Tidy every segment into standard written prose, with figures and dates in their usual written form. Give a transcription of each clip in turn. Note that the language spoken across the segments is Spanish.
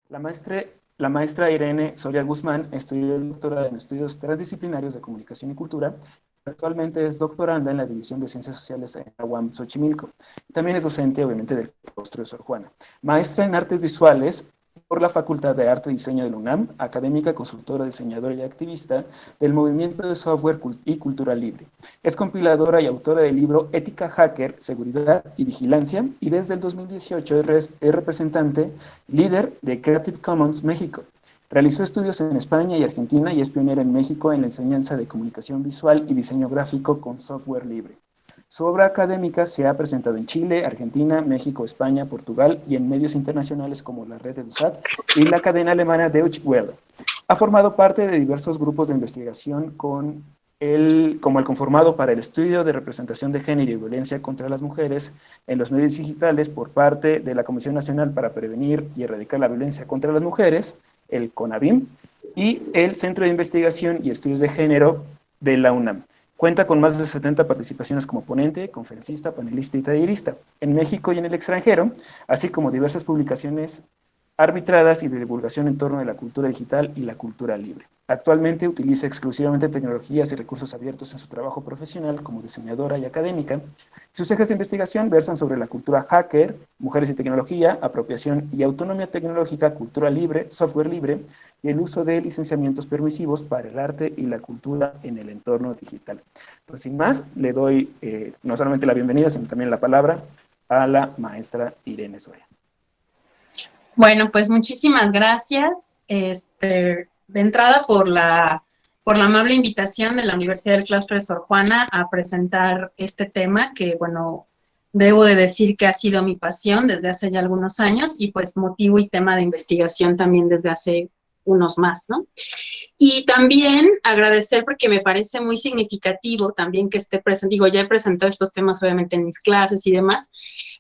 La maestra, la maestra Irene Soria Guzmán estudió doctorado en estudios transdisciplinarios de comunicación y cultura. Actualmente es doctoranda en la División de Ciencias Sociales en la UAM Xochimilco. También es docente, obviamente, del claustro de Sor Juana. Maestra en artes visuales por la Facultad de Arte y Diseño de la UNAM, académica, consultora, diseñadora y activista del movimiento de software y cultura libre. Es compiladora y autora del libro Ética Hacker, Seguridad y Vigilancia, y desde el 2018 es representante líder de Creative Commons México. Realizó estudios en España y Argentina y es pionera en México en la enseñanza de comunicación visual y diseño gráfico con software libre. Su obra académica se ha presentado en Chile, Argentina, México, España, Portugal y en medios internacionales como la Red EduSat y la cadena alemana Deutsche Welle. Ha formado parte de diversos grupos de investigación como el conformado para el estudio de representación de género y violencia contra las mujeres en los medios digitales por parte de la Comisión Nacional para Prevenir y Erradicar la Violencia contra las Mujeres, el CONAVIM, y el Centro de Investigación y Estudios de Género de la UNAM. Cuenta con más de 70 participaciones como ponente, conferencista, panelista y tallerista en México y en el extranjero, así como diversas publicaciones arbitradas y de divulgación en torno a la cultura digital y la cultura libre. Actualmente utiliza exclusivamente tecnologías y recursos abiertos en su trabajo profesional como diseñadora y académica. Sus ejes de investigación versan sobre la cultura hacker, mujeres y tecnología, apropiación y autonomía tecnológica, cultura libre, software libre y el uso de licenciamientos permisivos para el arte y la cultura en el entorno digital. Entonces, sin más, le doy no solamente la bienvenida, sino también la palabra a la maestra Irene Soria. Bueno, pues muchísimas gracias, de entrada por la amable invitación de la Universidad del Claustro de Sor Juana a presentar este tema que, bueno, debo de decir que ha sido mi pasión desde hace ya algunos años y pues motivo y tema de investigación también desde hace unos más, ¿no? Y también agradecer porque me parece muy significativo también que esté presente, digo, ya he presentado estos temas obviamente en mis clases y demás,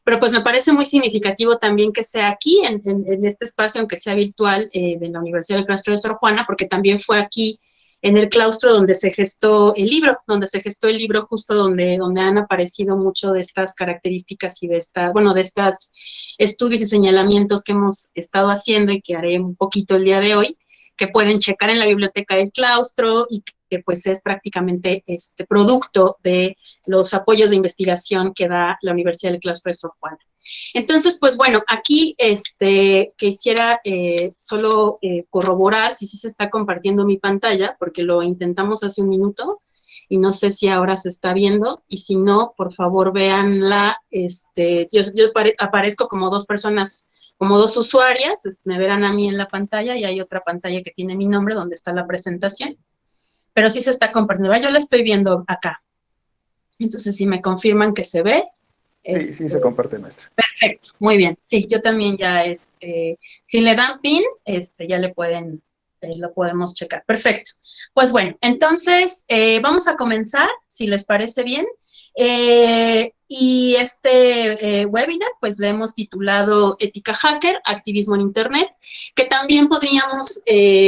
pero pues me parece muy significativo también que sea aquí, en este espacio, aunque sea virtual, de la Universidad del Claustro de Sor Juana, porque también fue aquí en el claustro donde se gestó el libro justo donde han aparecido mucho de estas características y de estos estudios y señalamientos que hemos estado haciendo y que haré un poquito el día de hoy, que pueden checar en la biblioteca del claustro y que pues es prácticamente producto de los apoyos de investigación que da la Universidad del Claustro de Sor Juana. Entonces, pues bueno, aquí quisiera solo corroborar si sí se está compartiendo mi pantalla, porque lo intentamos hace un minuto y no sé si ahora se está viendo, y si no, por favor véanla, yo aparezco como dos personas, como dos usuarias, me verán a mí en la pantalla y hay otra pantalla que tiene mi nombre donde está la presentación, pero sí se está compartiendo. Yo la estoy viendo acá. Entonces, si me confirman que se ve. Sí, sí se comparte, maestra. Perfecto, muy bien. Sí, yo también ya, si le dan pin, ya le pueden, lo podemos checar. Perfecto. Pues bueno, entonces vamos a comenzar, si les parece bien. Y webinar, pues le hemos titulado Ética Hacker, Activismo en Internet, que también podríamos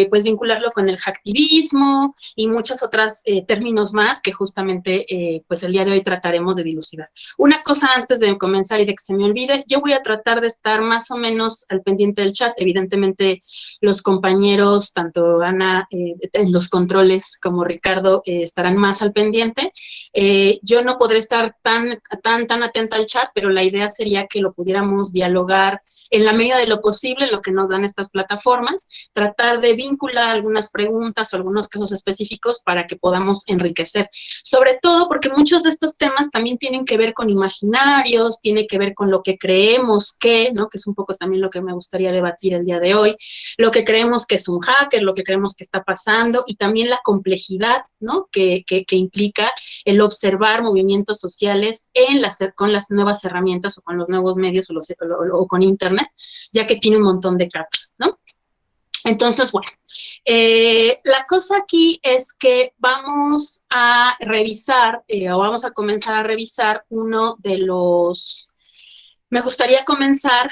pues vincularlo con el hacktivismo y muchos otros términos más que justamente pues el día de hoy trataremos de dilucidar. Una cosa antes de comenzar y de que se me olvide, yo voy a tratar de estar más o menos al pendiente del chat. Evidentemente los compañeros, tanto Ana en los controles como Ricardo, estarán más al pendiente. Yo no podré estar tan atenta al chat, pero la idea sería que lo pudiéramos dialogar en la medida de lo posible, en lo que nos dan estas plataformas, tratar de vincular algunas preguntas o algunos casos específicos para que podamos enriquecer. Sobre todo porque muchos de estos temas también tienen que ver con imaginarios, tiene que ver con lo que creemos ¿no? Que es un poco también lo que me gustaría debatir el día de hoy, lo que creemos que es un hacker, lo que creemos que está pasando y también la complejidad, ¿no? que implica el observar movimientos sociales con las nuevas herramientas o con los nuevos medios o con Internet, ya que tiene un montón de capas, ¿no? Entonces, bueno, la cosa aquí es que vamos a revisar, o vamos a comenzar a revisar uno de los... Me gustaría comenzar,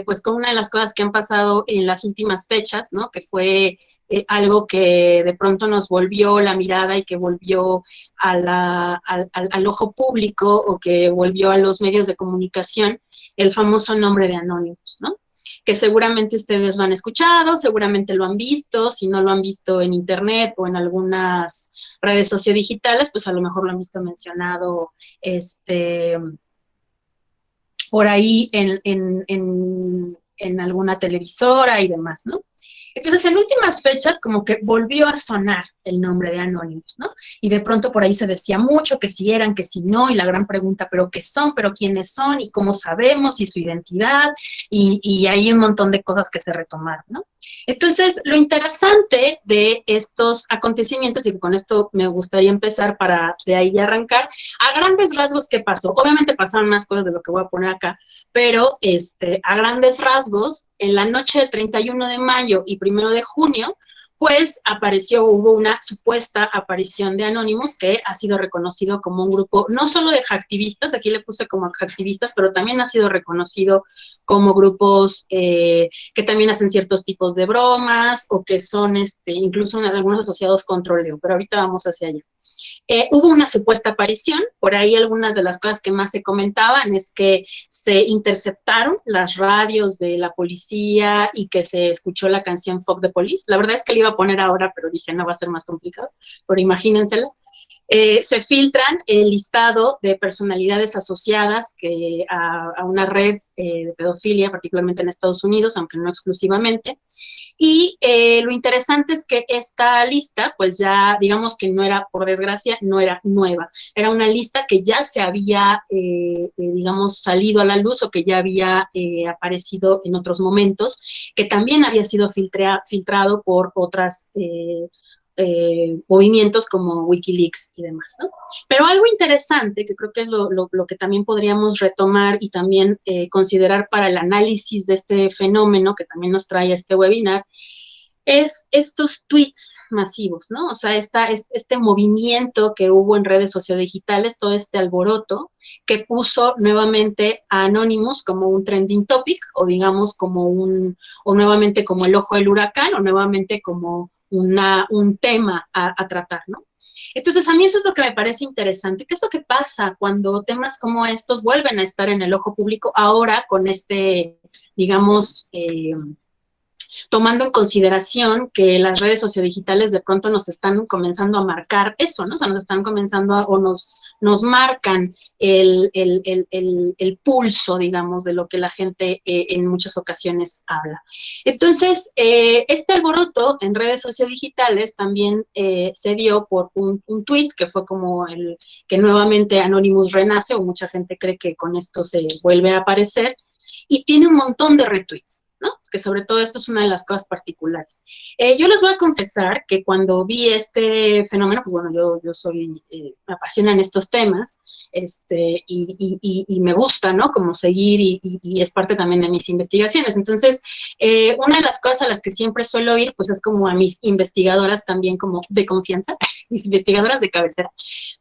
pues, con una de las cosas que han pasado en las últimas fechas, ¿no? Que fue algo que de pronto nos volvió la mirada y que volvió al ojo público o que volvió a los medios de comunicación, el famoso nombre de Anonymous, ¿no? que seguramente ustedes lo han escuchado, seguramente lo han visto, si no lo han visto en internet o en algunas redes sociodigitales, pues a lo mejor lo han visto mencionado por ahí en alguna televisora y demás, ¿no? Entonces, en últimas fechas, como que volvió a sonar el nombre de Anonymous, ¿no? Y de pronto por ahí se decía mucho que si eran, que si no, y la gran pregunta, ¿pero qué son? ¿Pero quiénes son? ¿Y cómo sabemos? ¿Y su identidad? Y hay un montón de cosas que se retomaron, ¿no? Entonces, lo interesante de estos acontecimientos, y que con esto me gustaría empezar para de ahí arrancar, a grandes rasgos, ¿qué pasó? Obviamente pasaron más cosas de lo que voy a poner acá, pero a grandes rasgos, en la noche del 31 de mayo y 1 de junio, pues hubo una supuesta aparición de Anonymous que ha sido reconocido como un grupo no solo de hacktivistas, aquí le puse como hacktivistas, pero también ha sido reconocido como grupos que también hacen ciertos tipos de bromas o que son incluso algunos asociados con troleo, pero ahorita vamos hacia allá. Hubo una supuesta aparición, por ahí algunas de las cosas que más se comentaban es que se interceptaron las radios de la policía y que se escuchó la canción Fuck the Police. La verdad es que le iba a poner ahora, pero dije no va a ser más complicado, pero imagínenselo. Se filtran el listado de personalidades asociadas a una red de pedofilia, particularmente en Estados Unidos, aunque no exclusivamente. Y lo interesante es que esta lista, pues ya digamos que no era, por desgracia, no era nueva. Era una lista que ya se había, digamos, salido a la luz o que ya había aparecido en otros momentos, que también había sido filtrado por otras movimientos como Wikileaks y demás, ¿no? Pero algo interesante, que creo que es lo que también podríamos retomar y también considerar para el análisis de este fenómeno que también nos trae a este webinar, es estos tweets masivos, ¿no? O sea, este movimiento que hubo en redes sociodigitales, todo este alboroto que puso nuevamente a Anonymous como un trending topic, o digamos o nuevamente como el ojo del huracán, o nuevamente como un tema a tratar, ¿no? Entonces, a mí eso es lo que me parece interesante. ¿Qué es lo que pasa cuando temas como estos vuelven a estar en el ojo público ahora con digamos, tomando en consideración que las redes sociodigitales de pronto nos están comenzando a marcar eso, ¿no? O sea, nos están comenzando o nos marcan el pulso, digamos, de lo que la gente en muchas ocasiones habla. Entonces, este alboroto en redes sociodigitales también se dio por un tuit que fue como que nuevamente Anonymous renace, o mucha gente cree que con esto se vuelve a aparecer, y tiene un montón de retweets, ¿no? Que sobre todo esto es una de las cosas particulares. Yo les voy a confesar que cuando vi este fenómeno, pues bueno, yo soy, me apasionan estos temas, y me gusta, ¿no? Como seguir y es parte también de mis investigaciones. Entonces, una de las cosas a las que siempre suelo ir, pues es como a mis investigadoras también como de confianza, mis investigadoras de cabecera,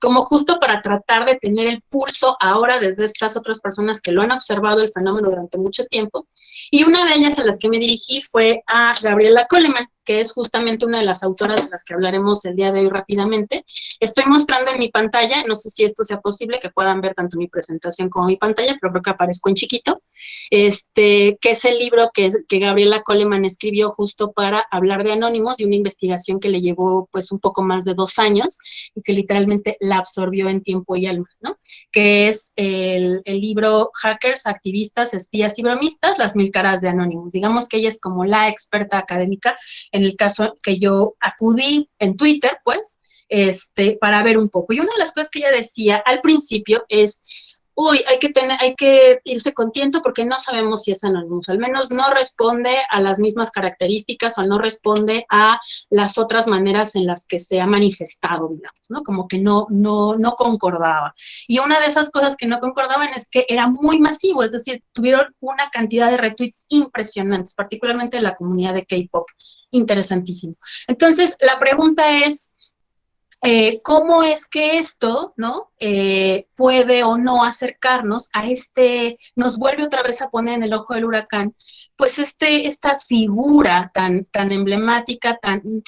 como justo para tratar de tener el pulso ahora desde estas otras personas que lo han observado el fenómeno durante mucho tiempo. Y una de ellas a las que me dirigí fue a Gabriela Coleman, que es justamente una de las autoras de las que hablaremos el día de hoy rápidamente. Estoy mostrando en mi pantalla, no sé si esto sea posible, que puedan ver tanto mi presentación como mi pantalla, pero creo que aparezco en chiquito, que es el libro que Gabriela Coleman escribió justo para hablar de Anonymous y una investigación que le llevó pues un poco más de 2 años y que literalmente la absorbió en tiempo y alma, ¿no? Que es el libro Hackers, Activistas, Espías y Bromistas, las 1000 caras de Anonymous. Digamos que ella es como la experta académica en el caso que yo acudí en Twitter, pues, para ver un poco. Y una de las cosas que ella decía al principio es, hay que irse con tiento porque no sabemos si es Anonymous, al menos no responde a las mismas características o no responde a las otras maneras en las que se ha manifestado, digamos, ¿no? Como que no concordaba. Y una de esas cosas que no concordaban es que era muy masivo, es decir, tuvieron una cantidad de retweets impresionantes, particularmente en la comunidad de K-pop, interesantísimo. Entonces, la pregunta es, ¿cómo es que esto, ¿no? Puede o no acercarnos a nos vuelve otra vez a poner en el ojo del huracán, pues esta figura tan emblemática, tan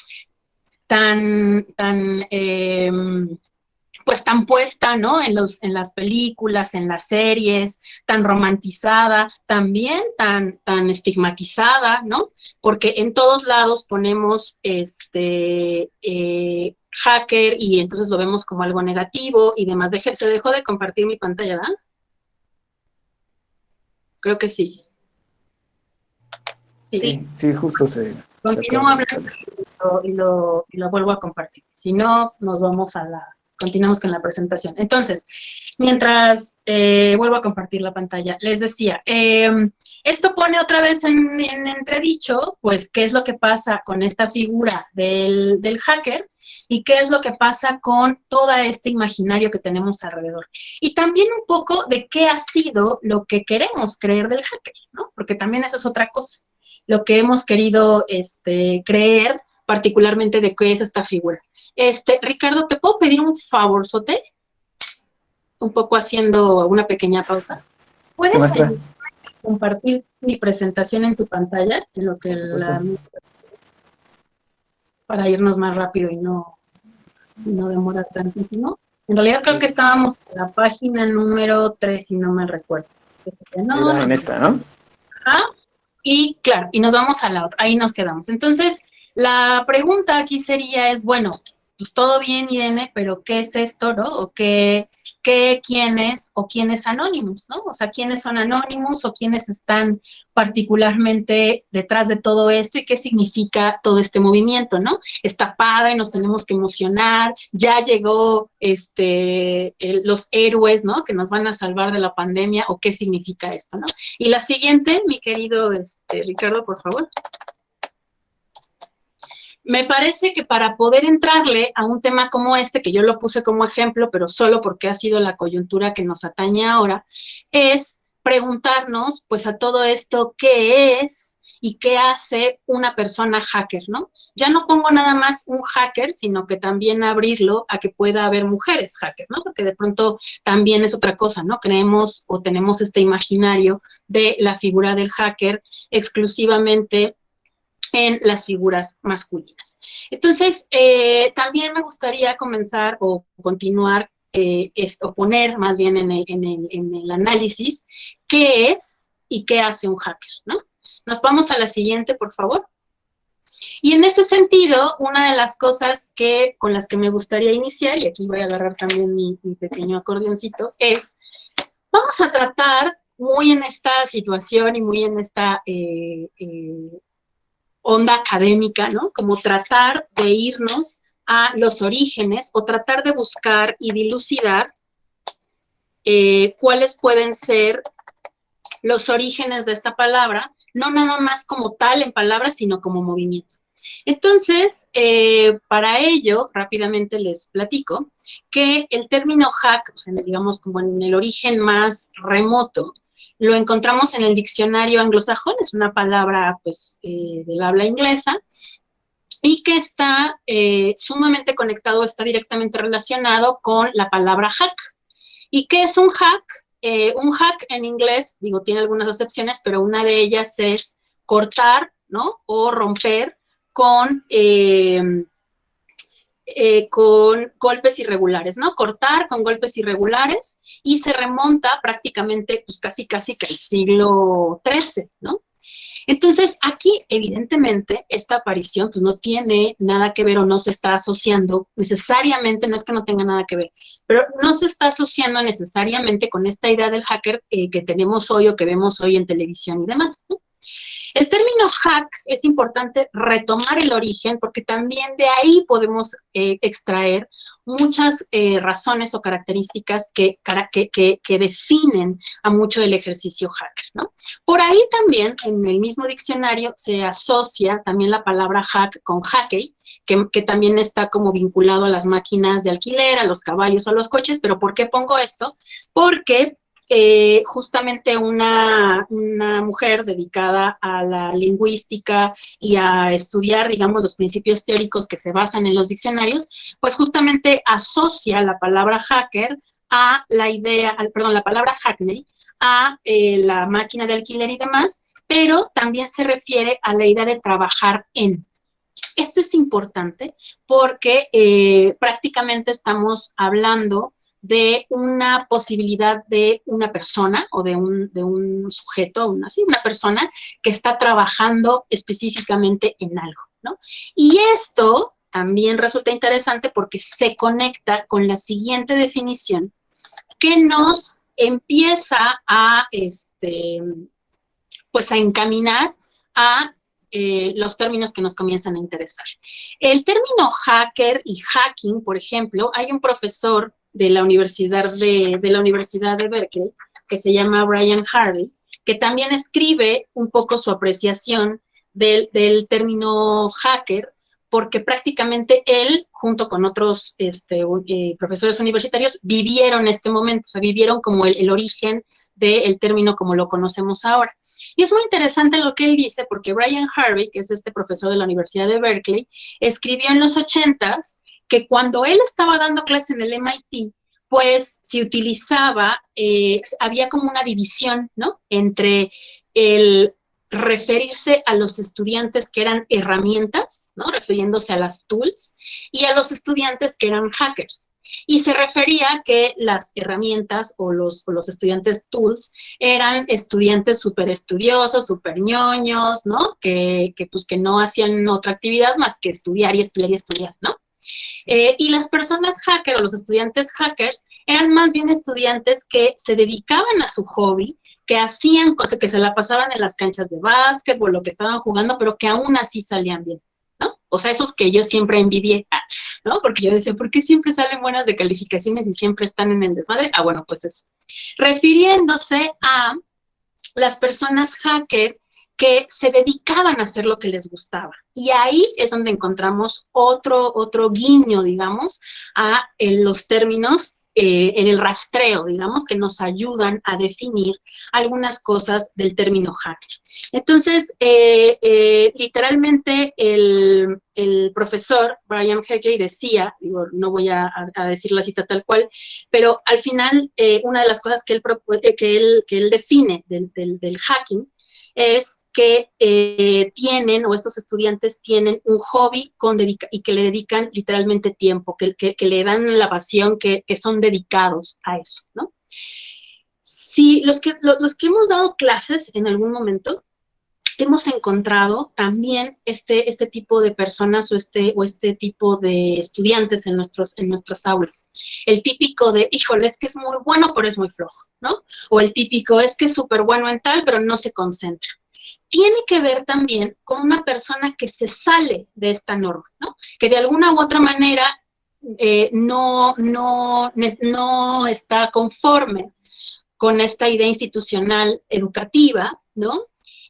pues tan puesta, ¿no? En las películas, en las series, tan romantizada, también tan estigmatizada, ¿no? Porque en todos lados ponemos hacker y entonces lo vemos como algo negativo y demás. Se dejó de compartir mi pantalla, ¿verdad? Creo que sí. Sí, sí, justo se Continúo acaba de hablando salir. y lo vuelvo a compartir. Si no, nos vamos continuamos con la presentación. Entonces, mientras vuelvo a compartir la pantalla, les decía, esto pone otra vez en entredicho, pues, qué es lo que pasa con esta figura del hacker y qué es lo que pasa con todo este imaginario que tenemos alrededor. Y también un poco de qué ha sido lo que queremos creer del hacker, ¿no? Porque también esa es otra cosa. Lo que hemos querido creer, particularmente de qué es esta figura. Ricardo, ¿te puedo pedir un favorzote? Un poco haciendo una pequeña pausa. Sí, ¿Puedes maestra, compartir mi presentación en tu pantalla? En lo que por supuesto. para irnos más rápido y no demorar tantísimo. En realidad creo Sí, que estábamos en la página número 3, si no me recuerdo. era en esta, ¿no? Ajá. Y claro, y nos vamos a la otra, ahí nos quedamos. Entonces, la pregunta aquí sería bueno, pues todo bien, Irene, pero ¿qué es esto, no? O quién es, o quién es Anonymous, ¿no? O sea, ¿quiénes son Anonymous o quiénes están particularmente detrás de todo esto y qué significa todo este movimiento, ¿no? Está padre, nos tenemos que emocionar, ya llegó los héroes, ¿no? Que nos van a salvar de la pandemia, o qué significa esto, ¿no? Y la siguiente, mi querido Ricardo, por favor. Me parece que para poder entrarle a un tema como este, que yo lo puse como ejemplo, pero solo porque ha sido la coyuntura que nos atañe ahora, es preguntarnos, pues, a todo esto, ¿qué es y qué hace una persona hacker, ¿no? Ya no pongo nada más un hacker, sino que también abrirlo a que pueda haber mujeres hackers, ¿no? Porque de pronto también es otra cosa, ¿no? Creemos o tenemos este imaginario de la figura del hacker exclusivamente en las figuras masculinas. Entonces, también me gustaría comenzar o continuar o poner más bien en el análisis qué es y qué hace un hacker, ¿no? Nos vamos a la siguiente, por favor. Y en ese sentido, una de las cosas con las que me gustaría iniciar, y aquí voy a agarrar también mi pequeño acordeoncito, es, vamos a tratar muy en esta situación y muy en esta onda académica, ¿no? Como tratar de irnos a los orígenes o tratar de buscar y dilucidar cuáles pueden ser los orígenes de esta palabra, no nada más como tal en palabras, sino como movimiento. Entonces, para ello, rápidamente les platico que el término hack, o sea, digamos como en el origen más remoto, lo encontramos en el diccionario anglosajón, es una palabra pues del habla inglesa, y que está sumamente conectado, está directamente relacionado con la palabra hack. ¿Y qué es un hack? Un hack en inglés, digo, tiene algunas excepciones, pero una de ellas es cortar, ¿no? O romper con golpes irregulares, ¿no? Cortar con golpes irregulares y se remonta prácticamente, pues casi que al siglo XIII, ¿no? Entonces, aquí, evidentemente, esta aparición pues, no tiene nada que ver o no se está asociando necesariamente, no es que no tenga nada que ver, pero no se está asociando necesariamente con esta idea del hacker que tenemos hoy o que vemos hoy en televisión y demás, ¿no? El término hack es importante retomar el origen porque también de ahí podemos extraer muchas razones o características que definen a mucho el ejercicio hacker, ¿no? Por ahí también, en el mismo diccionario, se asocia también la palabra hack con hackey, que también está como vinculado a las máquinas de alquiler, a los caballos o a los coches, pero ¿por qué pongo esto? Porque justamente una mujer dedicada a la lingüística y a estudiar, digamos, los principios teóricos que se basan en los diccionarios, pues justamente asocia la palabra hacker a la idea, la palabra hackney, a la máquina de alquiler y demás, pero también se refiere a la idea de trabajar en. Esto es importante porque prácticamente estamos hablando de una posibilidad de una persona o de un sujeto, una persona que está trabajando específicamente en algo, ¿no? Y esto también resulta interesante porque se conecta con la siguiente definición que nos empieza a, pues a encaminar a los términos que nos comienzan a interesar. El término hacker y hacking, por ejemplo, hay un profesor de la Universidad de Berkeley, que se llama Brian Harvey, que también escribe un poco su apreciación del término hacker, porque prácticamente él, junto con otros profesores universitarios, vivieron este momento, o sea, vivieron como el origen del término como lo conocemos ahora. Y es muy interesante lo que él dice, porque Brian Harvey, que es este profesor de la Universidad de Berkeley, escribió en los 80s que cuando él estaba dando clase en el MIT, pues se utilizaba, había como una división, ¿no? Entre el referirse a los estudiantes que eran herramientas, ¿no? Refiriéndose a las tools, y a los estudiantes que eran hackers. Y se refería que las herramientas o los estudiantes tools eran estudiantes súper estudiosos, súper ñoños, ¿no? Pues que no hacían otra actividad más que estudiar y estudiar y estudiar, ¿no? Y las personas hackers o los estudiantes hackers eran más bien estudiantes que se dedicaban a su hobby, que hacían cosas, que se la pasaban en las canchas de básquetbol, lo que estaban jugando, pero que aún así salían bien, ¿no? O sea, esos que yo siempre envidié, ¿no? Porque yo decía, ¿por qué siempre salen buenas de calificaciones y siempre están en el desmadre? Ah, bueno, pues eso. Refiriéndose a las personas hacker que se dedicaban a hacer lo que les gustaba. Y ahí es donde encontramos otro guiño, digamos, a los términos en el rastreo, digamos, que nos ayudan a definir algunas cosas del término hacker. Entonces, literalmente el profesor Brian Harvey decía, digo, no voy a decir la cita tal cual, pero al final una de las cosas que él define del hacking es que tienen, o estos estudiantes tienen un hobby y que le dedican literalmente tiempo, que le dan la pasión, que son dedicados a eso, ¿no? Si los que hemos dado clases en algún momento, hemos encontrado también este tipo de personas o este tipo de estudiantes en nuestras aulas. El típico de, híjole, es que es muy bueno, pero es muy flojo, ¿no? O el típico, es que es súper bueno en tal, pero no se concentra. Tiene que ver también con una persona que se sale de esta norma, ¿no? Que de alguna u otra manera no está conforme con esta idea institucional educativa, ¿no?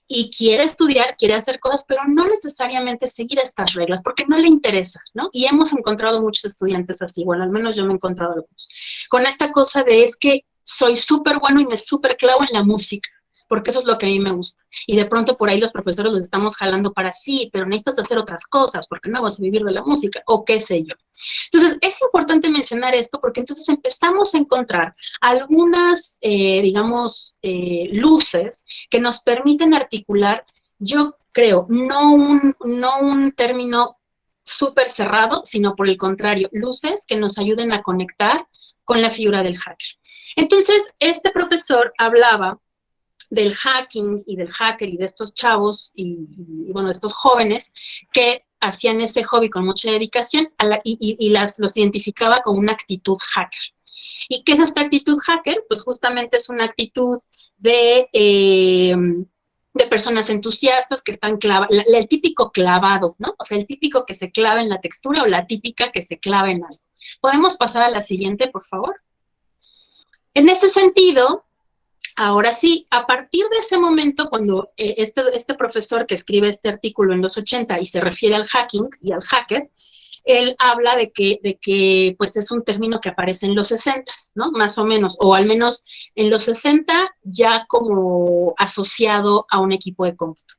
Y quiere estudiar, quiere hacer cosas, pero no necesariamente seguir estas reglas, porque no le interesa, ¿no? Y hemos encontrado muchos estudiantes así, bueno, al menos yo me he encontrado algunos, con esta cosa de es que soy súper bueno y me súper clavo en la música, porque eso es lo que a mí me gusta. Y de pronto por ahí los profesores los estamos jalando para sí, pero necesitas hacer otras cosas, porque no vas a vivir de la música, o qué sé yo. Entonces, es importante mencionar esto, porque entonces empezamos a encontrar algunas, digamos, luces que nos permiten articular, yo creo, no un término súper cerrado, sino por el contrario, luces que nos ayuden a conectar con la figura del hacker. Entonces, este profesor hablaba del hacking y del hacker y de estos chavos y bueno, de estos jóvenes que hacían ese hobby con mucha dedicación los identificaba con una actitud hacker. ¿Y qué es esta actitud hacker? Pues justamente es una actitud de personas entusiastas que están clavadas, el típico clavado, ¿no? O sea, el típico que se clava en la textura o la típica que se clava en algo. ¿Podemos pasar a la siguiente, por favor? En ese sentido, ahora sí, a partir de ese momento, cuando este profesor que escribe este artículo en los 80 y se refiere al hacking y al hacker, él habla de que pues es un término que aparece en los 60, ¿no? Más o menos, o al menos en los 60 ya como asociado a un equipo de cómputo.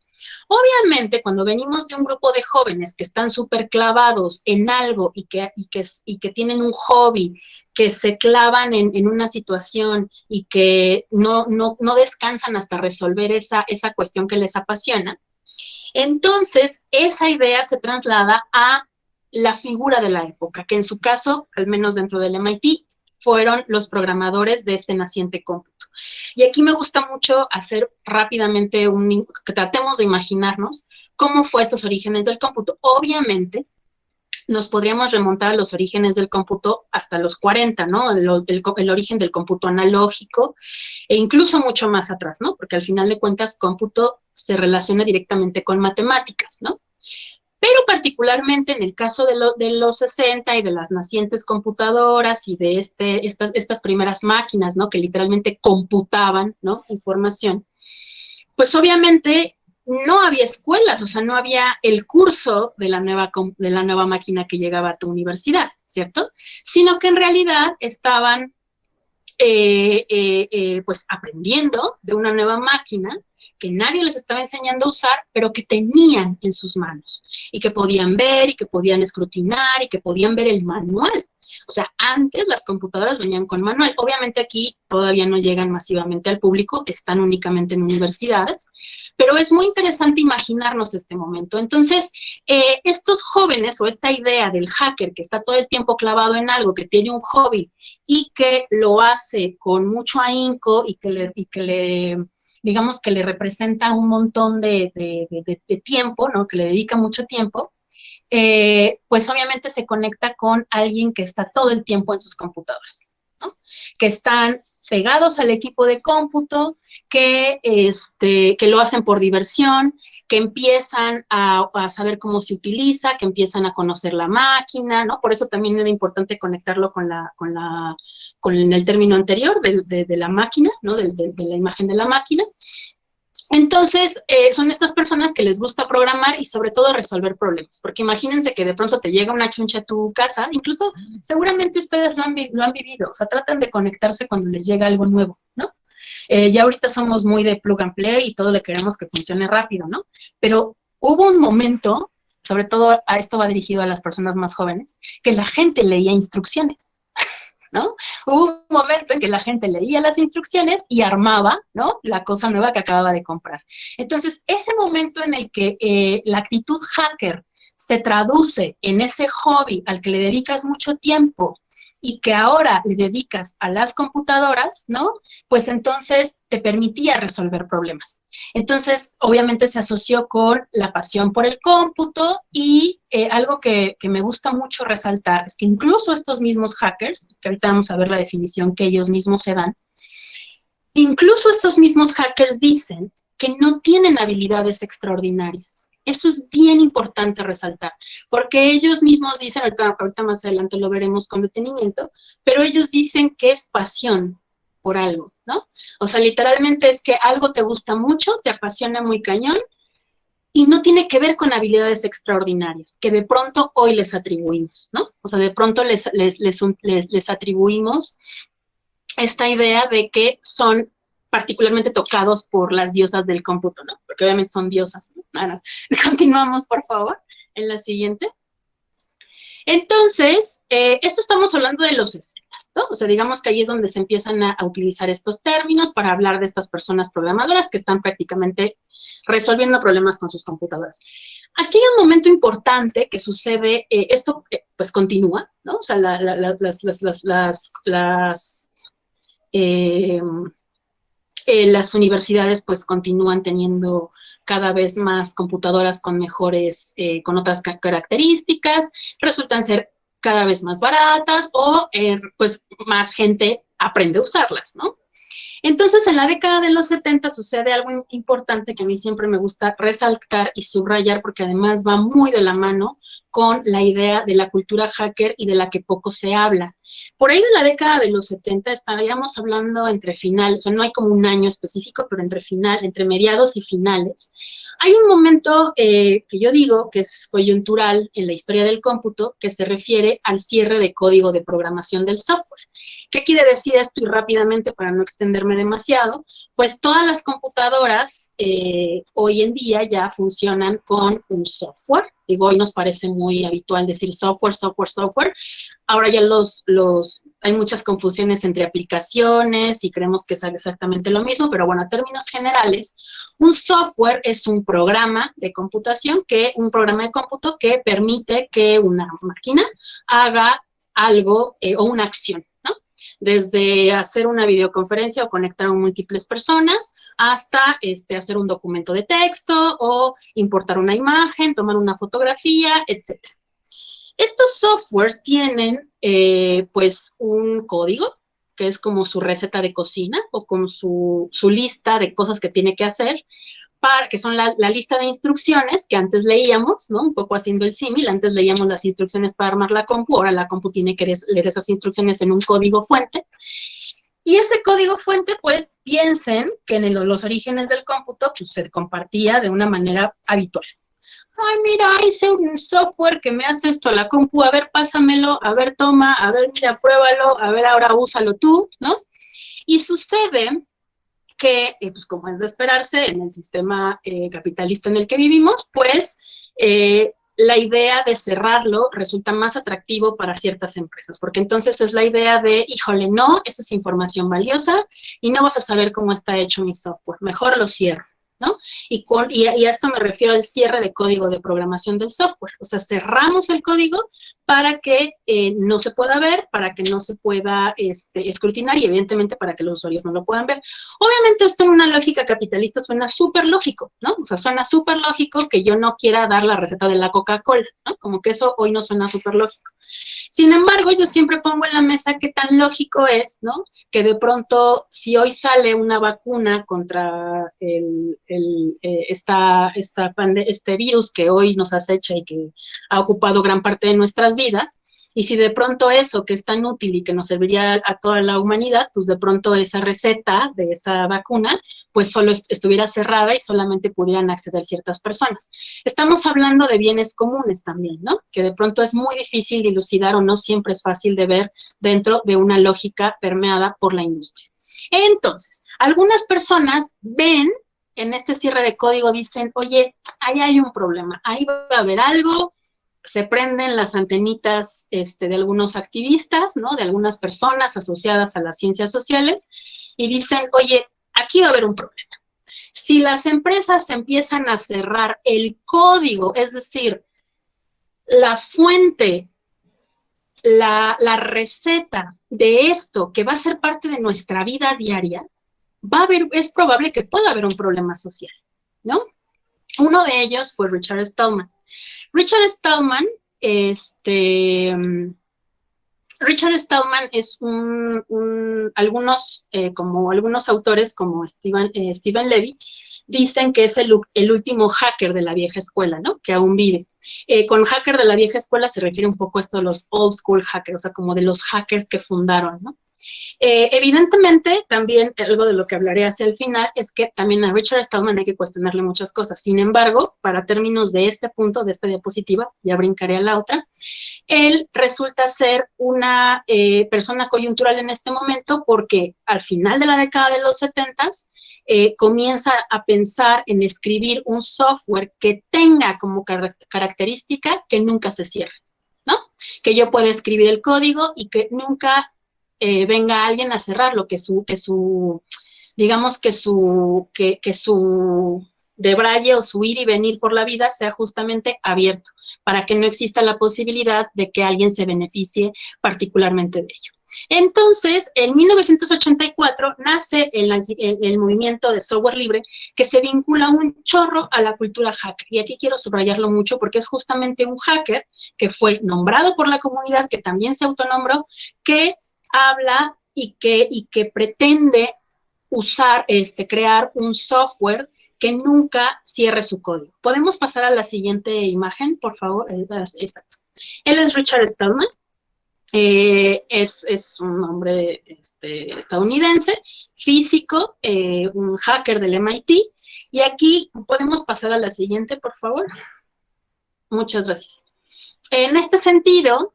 Obviamente, cuando venimos de un grupo de jóvenes que están súper clavados en algo y que tienen un hobby, que se clavan en una situación y que no descansan hasta resolver esa cuestión que les apasiona, Entonces, esa idea se traslada a la figura de la época, que en su caso, al menos dentro del MIT, fueron los programadores de este naciente cómputo. Y aquí me gusta mucho hacer rápidamente que tratemos de imaginarnos cómo fue estos orígenes del cómputo. Obviamente, nos podríamos remontar a los orígenes del cómputo hasta los 40, ¿no? El origen del cómputo analógico, e incluso mucho más atrás, ¿no? Porque al final de cuentas, cómputo se relaciona directamente con matemáticas, ¿no? Pero particularmente en el caso de los 60 y de las nacientes computadoras y de estas primeras máquinas, ¿no? Que literalmente computaban, ¿no? Información, pues obviamente no había escuelas, o sea, no había el curso de la nueva máquina que llegaba a tu universidad, ¿cierto? Sino que en realidad estaban pues aprendiendo de una nueva máquina que nadie les estaba enseñando a usar, pero que tenían en sus manos y que podían ver y que podían escrutinar y que podían ver el manual. O sea, antes las computadoras venían con manual. Obviamente aquí todavía no llegan masivamente al público, están únicamente en universidades, pero es muy interesante imaginarnos este momento. Entonces, estos jóvenes o esta idea del hacker que está todo el tiempo clavado en algo, que tiene un hobby y que lo hace con mucho ahínco y que le digamos que le representa un montón de tiempo, ¿no? Que le dedica mucho tiempo, pues obviamente se conecta con alguien que está todo el tiempo en sus computadoras, ¿no? Que están pegados al equipo de cómputo, que lo hacen por diversión, que empiezan a saber cómo se utiliza, que empiezan a conocer la máquina, ¿no? Por eso también era importante conectarlo con el término anterior de la máquina, ¿no? De la imagen de la máquina. Entonces, son estas personas que les gusta programar y sobre todo resolver problemas, porque imagínense que de pronto te llega una chuncha a tu casa, incluso seguramente ustedes lo han vivido, o sea, tratan de conectarse cuando les llega algo nuevo, ¿no? Ya ahorita somos muy de plug and play y todo le queremos que funcione rápido, ¿no? Pero hubo un momento, sobre todo a esto va dirigido a las personas más jóvenes, que la gente leía instrucciones, ¿no? Hubo un momento en que la gente leía las instrucciones y armaba, ¿no? La cosa nueva que acababa de comprar. Entonces, ese momento en el que la actitud hacker se traduce en ese hobby al que le dedicas mucho tiempo y que ahora le dedicas a las computadoras, ¿no? Pues entonces te permitía resolver problemas. Entonces, obviamente se asoció con la pasión por el cómputo y algo que me gusta mucho resaltar es que incluso estos mismos hackers, que ahorita vamos a ver la definición que ellos mismos se dan, incluso estos mismos hackers dicen que no tienen habilidades extraordinarias. Eso es bien importante resaltar, porque ellos mismos dicen, ahorita más adelante lo veremos con detenimiento, pero ellos dicen que es pasión por algo, ¿no? O sea, literalmente es que algo te gusta mucho, te apasiona muy cañón, y no tiene que ver con habilidades extraordinarias, que de pronto hoy les atribuimos, ¿no? O sea, de pronto les atribuimos esta idea de que son particularmente tocados por las diosas del cómputo, ¿no? Porque obviamente son diosas, ¿no? Ahora, continuamos, por favor, en la siguiente. Entonces, esto estamos hablando de los 60, ¿no? O sea, digamos que ahí es donde se empiezan a utilizar estos términos para hablar de estas personas programadoras que están prácticamente resolviendo problemas con sus computadoras. Aquí hay un momento importante que sucede, esto pues continúa, ¿no? O sea, las universidades pues continúan teniendo cada vez más computadoras con mejores, con otras características, resultan ser cada vez más baratas o pues más gente aprende a usarlas, ¿no? Entonces, en la década de los 70 sucede algo importante que a mí siempre me gusta resaltar y subrayar porque además va muy de la mano con la idea de la cultura hacker y de la que poco se habla. Por ahí de la década de los 70 estaríamos hablando entre finales, o sea, no hay como un año específico, pero entre mediados y finales. Hay un momento que yo digo que es coyuntural en la historia del cómputo que se refiere al cierre de código de programación del software. ¿Qué quiere decir esto? Y rápidamente, para no extenderme demasiado, pues todas las computadoras hoy en día ya funcionan con un software. Digo, hoy nos parece muy habitual decir software. Ahora ya los hay muchas confusiones entre aplicaciones y creemos que es exactamente lo mismo, pero bueno, a términos generales, un software es un programa de computación, un programa de cómputo que permite que una máquina haga algo o una acción, ¿no? Desde hacer una videoconferencia o conectar a múltiples personas hasta hacer un documento de texto o importar una imagen, tomar una fotografía, etc. Estos softwares tienen pues un código, que es como su receta de cocina o como su lista de cosas que tiene que hacer, que son la lista de instrucciones que antes leíamos, ¿no? Un poco haciendo el símil, antes leíamos las instrucciones para armar la compu, ahora la compu tiene que leer esas instrucciones en un código fuente. Y ese código fuente, pues, piensen que en los orígenes del cómputo pues, se compartía de una manera habitual. Ay, mira, hice un software que me hace esto a la compu, a ver, pásamelo, a ver, toma, a ver, mira, pruébalo, a ver, ahora úsalo tú, ¿no? Y sucede que, pues como es de esperarse en el sistema capitalista en el que vivimos, pues la idea de cerrarlo resulta más atractivo para ciertas empresas, porque entonces es la idea de, híjole, no, eso es información valiosa y no vas a saber cómo está hecho mi software, mejor lo cierro, ¿no? Y a esto me refiero al cierre de código de programación del software, o sea, cerramos el código para que no se pueda ver, para que no se pueda escrutinar y evidentemente para que los usuarios no lo puedan ver. Obviamente esto en una lógica capitalista suena súper lógico, ¿no? O sea, suena súper lógico que yo no quiera dar la receta de la Coca-Cola, ¿no? Como que eso hoy no suena súper lógico. Sin embargo, yo siempre pongo en la mesa qué tan lógico es, ¿no? Que de pronto, si hoy sale una vacuna contra este virus que hoy nos acecha y que ha ocupado gran parte de nuestras vidas, y si de pronto eso que es tan útil y que nos serviría a toda la humanidad, pues de pronto esa receta de esa vacuna, pues solo estuviera cerrada y solamente pudieran acceder ciertas personas. Estamos hablando de bienes comunes también, ¿no? Que de pronto es muy difícil dilucidar o no siempre es fácil de ver dentro de una lógica permeada por la industria. Entonces, algunas personas ven en este cierre de código, dicen, oye, ahí hay un problema, ahí va a haber algo, se prenden las antenitas de algunos activistas, ¿no? De algunas personas asociadas a las ciencias sociales y dicen, oye, aquí va a haber un problema. Si las empresas empiezan a cerrar el código, es decir, la fuente, la receta de esto que va a ser parte de nuestra vida diaria, es probable que pueda haber un problema social, ¿no? Uno de ellos fue Richard Stallman. Richard Stallman es algunos autores como Steven Levy dicen que es el último hacker de la vieja escuela, ¿no? Que aún vive. Con hacker de la vieja escuela se refiere un poco a esto de los old school hackers, o sea, como de los hackers que fundaron, ¿no? Evidentemente, también algo de lo que hablaré hacia el final es que también a Richard Stallman hay que cuestionarle muchas cosas. Sin embargo, para términos de este punto, de esta diapositiva, ya brincaré a la otra, él resulta ser una persona coyuntural en este momento porque al final de la década de los 70s comienza a pensar en escribir un software que tenga como característica que nunca se cierre, ¿no? Que yo pueda escribir el código y que nunca venga alguien a cerrarlo, que su debraye o su ir y venir por la vida sea justamente abierto, para que no exista la posibilidad de que alguien se beneficie particularmente de ello. Entonces, en 1984 nace el movimiento de software libre que se vincula un chorro a la cultura hacker. Y aquí quiero subrayarlo mucho porque es justamente un hacker que fue nombrado por la comunidad, que también se autonombró, que habla y que pretende crear un software que nunca cierre su código. ¿Podemos pasar a la siguiente imagen, por favor? Exacto. Él es Richard Stallman. Es un hombre estadounidense, físico, un hacker del MIT. Y aquí podemos pasar a la siguiente, por favor. Muchas gracias. En este sentido,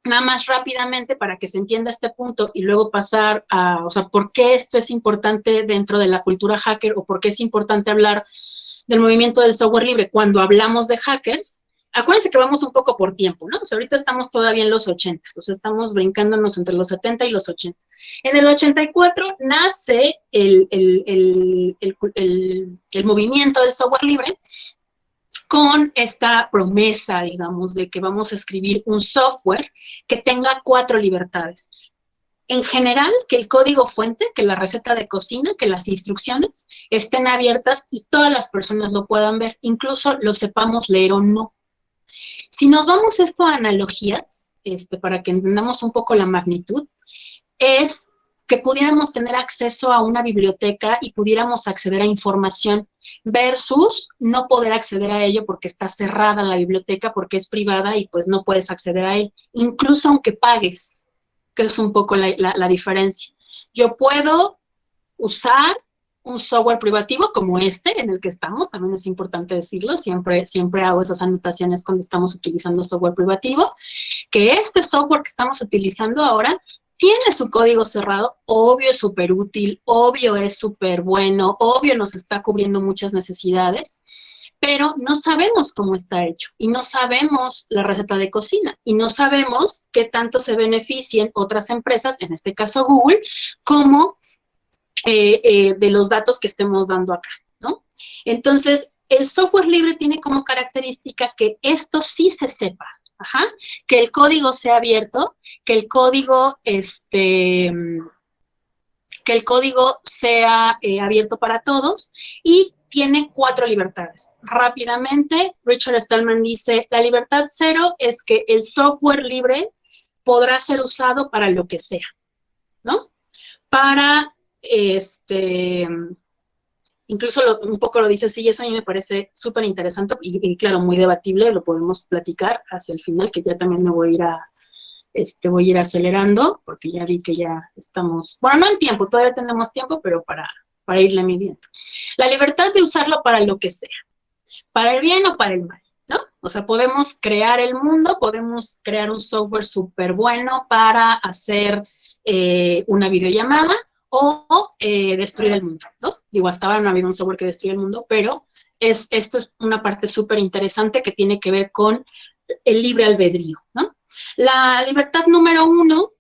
nada más rápidamente para que se entienda este punto y luego pasar a, o sea, por qué esto es importante dentro de la cultura hacker o por qué es importante hablar del movimiento del software libre cuando hablamos de hackers. acuérdense que vamos un poco por tiempo, ¿no? O sea, ahorita estamos todavía en los 80, o sea, estamos brincándonos entre los 70 y los 80. En el 84 nace el movimiento del software libre con esta promesa, digamos, de que vamos a escribir un software que tenga 4 libertades. En general, que el código fuente, que la receta de cocina, que las instrucciones estén abiertas y todas las personas lo puedan ver, incluso lo sepamos leer o no. Si nos vamos esto a analogías, para que entendamos un poco la magnitud, es que pudiéramos tener acceso a una biblioteca y pudiéramos acceder a información versus no poder acceder a ello porque está cerrada la biblioteca, porque es privada y pues no puedes acceder a él, incluso aunque pagues, que es un poco la diferencia. Yo puedo usar un software privativo como este en el que estamos, también es importante decirlo, siempre hago esas anotaciones cuando estamos utilizando software privativo, que este software que estamos utilizando ahora tiene su código cerrado, obvio es súper útil, obvio es súper bueno, obvio nos está cubriendo muchas necesidades, pero no sabemos cómo está hecho y no sabemos la receta de cocina y no sabemos qué tanto se beneficien otras empresas, en este caso Google, como de los datos que estemos dando acá, ¿no? Entonces, el software libre tiene como característica que esto sí se sepa, ajá, que el código sea abierto, que el código, sea abierto para todos y tiene 4 libertades. Rápidamente, Richard Stallman dice, la libertad 0 es que el software libre podrá ser usado para lo que sea, ¿no? Para, incluso un poco lo dice así, y eso a mí me parece súper interesante y claro, muy debatible, lo podemos platicar hacia el final, que ya también me voy a ir acelerando, porque ya vi que ya estamos, bueno, no en tiempo, todavía tenemos tiempo, pero para irle midiendo. La libertad de usarlo para lo que sea, para el bien o para el mal, ¿no? O sea, podemos crear el mundo, podemos crear un software súper bueno para hacer una videollamada o destruir el mundo, ¿no? Digo, hasta ahora no ha habido un software que destruya el mundo, pero esto es una parte súper interesante que tiene que ver con el libre albedrío, ¿no? La libertad número 1,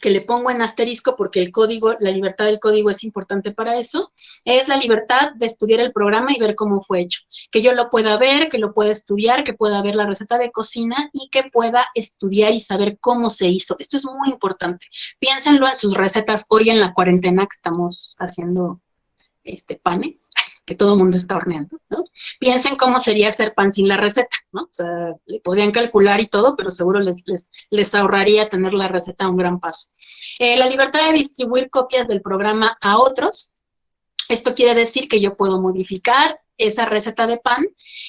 que le pongo en asterisco porque el código, la libertad del código es importante para eso, es la libertad de estudiar el programa y ver cómo fue hecho. Que yo lo pueda ver, que lo pueda estudiar, que pueda ver la receta de cocina y que pueda estudiar y saber cómo se hizo. Esto es muy importante. Piénsenlo en sus recetas hoy en la cuarentena que estamos haciendo panes, que todo el mundo está horneando, ¿no? Piensen cómo sería hacer pan sin la receta, ¿no? O sea, le podrían calcular y todo, pero seguro les ahorraría tener la receta a un gran paso. La libertad de distribuir copias del programa a otros. Esto quiere decir que yo puedo modificar esa receta de pan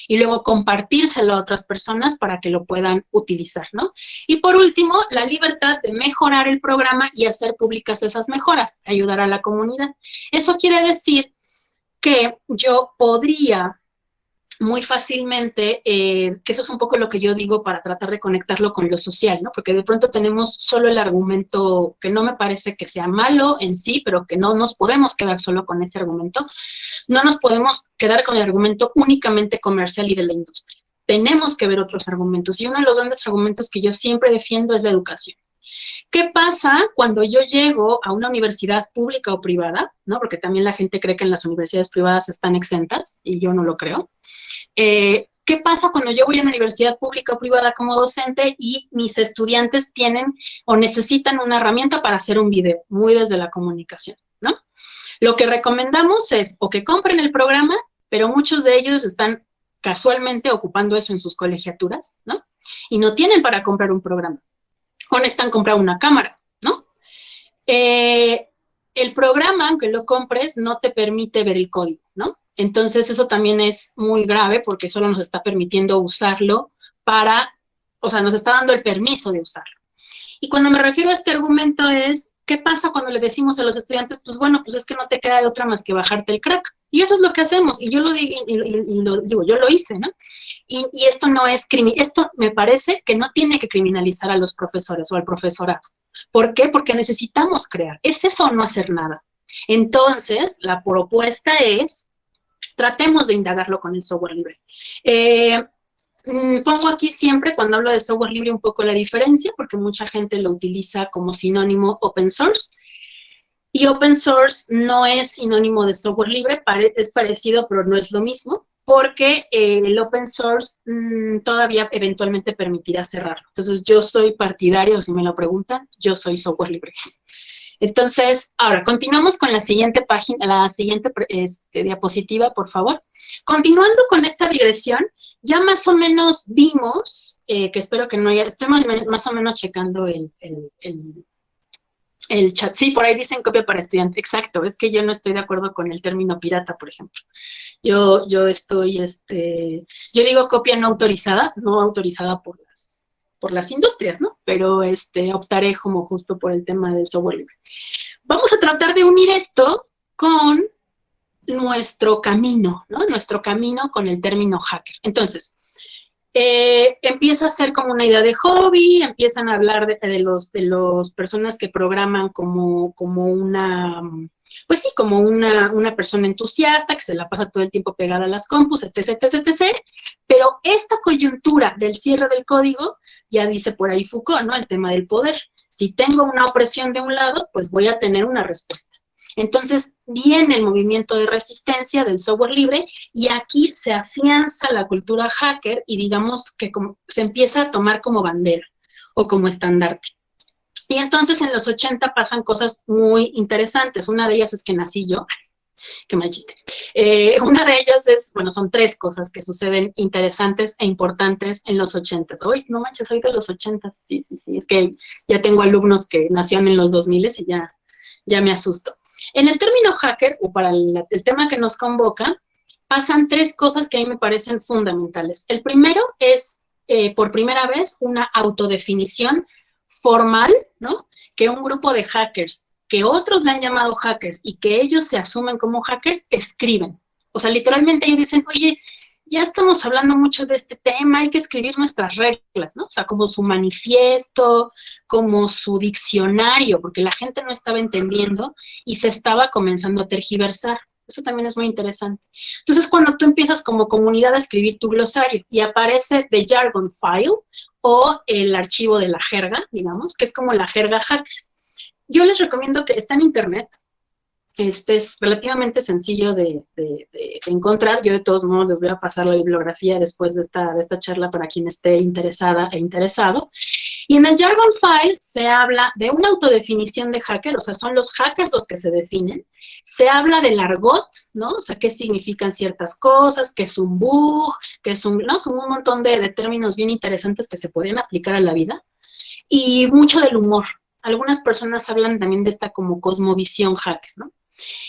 y luego compartírselo a otras personas para que lo puedan utilizar, ¿no? Y por último, la libertad de mejorar el programa y hacer públicas esas mejoras, ayudar a la comunidad. Eso quiere decir que yo podría muy fácilmente, que eso es un poco lo que yo digo para tratar de conectarlo con lo social, ¿no? Porque de pronto tenemos solo el argumento que no me parece que sea malo en sí, pero que no nos podemos quedar solo con ese argumento. No nos podemos quedar con el argumento únicamente comercial y de la industria. Tenemos que ver otros argumentos y uno de los grandes argumentos que yo siempre defiendo es la educación. ¿Qué pasa cuando yo llego a una universidad pública o privada? ¿No? Porque también la gente cree que en las universidades privadas están exentas y yo no lo creo. ¿Qué pasa cuando yo voy a una universidad pública o privada como docente y mis estudiantes tienen o necesitan una herramienta para hacer un video, muy desde la comunicación, ¿no? Lo que recomendamos es o que compren el programa, pero muchos de ellos están casualmente ocupando eso en sus colegiaturas, ¿no? Y no tienen para comprar un programa. O necesitan comprar una cámara, ¿no? El programa, aunque lo compres, no te permite ver el código, ¿no? Entonces, eso también es muy grave porque solo nos está permitiendo usarlo o sea, nos está dando el permiso de usarlo. Y cuando me refiero a este argumento es, ¿qué pasa cuando le decimos a los estudiantes, pues bueno, pues es que no te queda de otra más que bajarte el crack? Y eso es lo que hacemos, y yo lo digo, yo lo hice, ¿no? Y esto no es esto me parece que no tiene que criminalizar a los profesores o al profesorado. ¿Por qué? Porque necesitamos crear. ¿Es eso o no hacer nada? Entonces, la propuesta es, tratemos de indagarlo con el software libre. Pongo aquí siempre, cuando hablo de software libre, un poco la diferencia, porque mucha gente lo utiliza como sinónimo open source. Y open source no es sinónimo de software libre, es parecido, pero no es lo mismo, porque el open source todavía eventualmente permitirá cerrarlo. Entonces, yo soy partidario, si me lo preguntan, yo soy software libre. Entonces, ahora, continuamos con la siguiente página, la siguiente diapositiva, por favor. Continuando con esta digresión, ya más o menos vimos, que espero que no haya, estoy más o menos checando el chat. Sí, por ahí dicen copia para estudiante. Exacto, es que yo no estoy de acuerdo con el término pirata, por ejemplo. Yo estoy, yo digo copia no autorizada por las industrias, ¿no? Pero optaré como justo por el tema del software libre. Vamos a tratar de unir esto con nuestro camino, ¿no? Nuestro camino con el término hacker. Entonces, empieza a ser como una idea de hobby, empiezan a hablar de los personas que programan como una, pues sí, como una persona entusiasta que se la pasa todo el tiempo pegada a las compus, etc, etc, etc. Pero esta coyuntura del cierre del código, ya dice por ahí Foucault, ¿no? El tema del poder. Si tengo una opresión de un lado, pues voy a tener una respuesta. Entonces viene el movimiento de resistencia del software libre y aquí se afianza la cultura hacker y digamos que se empieza a tomar como bandera o como estandarte. Y entonces en los 80 pasan cosas muy interesantes. Una de ellas es que nací yo. Qué mal chiste. Una de ellas es, bueno, son tres cosas que suceden interesantes e importantes en los 80. Uy, no manches, soy de los 80. Sí, sí, sí. Es que ya tengo alumnos que nacieron en los 2000 y ya me asusto. En el término hacker, o para el tema que nos convoca, pasan tres cosas que a mí me parecen fundamentales. El primero es, por primera vez, una autodefinición formal, ¿no? Que un grupo de hackers, que otros le han llamado hackers y que ellos se asumen como hackers, escriben. O sea, literalmente ellos dicen, oye, ya estamos hablando mucho de este tema, hay que escribir nuestras reglas, ¿no? O sea, como su manifiesto, como su diccionario, porque la gente no estaba entendiendo y se estaba comenzando a tergiversar. Eso también es muy interesante. Entonces, cuando tú empiezas como comunidad a escribir tu glosario y aparece The Jargon File o el archivo de la jerga, digamos, que es como la jerga hacker. Yo les recomiendo que está en internet. Es relativamente sencillo de encontrar. Yo de todos modos les voy a pasar la bibliografía después de esta charla para quien esté interesada e interesado. Y en el Jargon File se habla de una autodefinición de hacker, o sea, son los hackers los que se definen. Se habla del argot, ¿no? O sea, qué significan ciertas cosas, qué es un bug, qué es ¿no? Como un montón de términos bien interesantes que se podrían aplicar a la vida. Y mucho del humor. Algunas personas hablan también de esta como cosmovisión hacker, ¿no?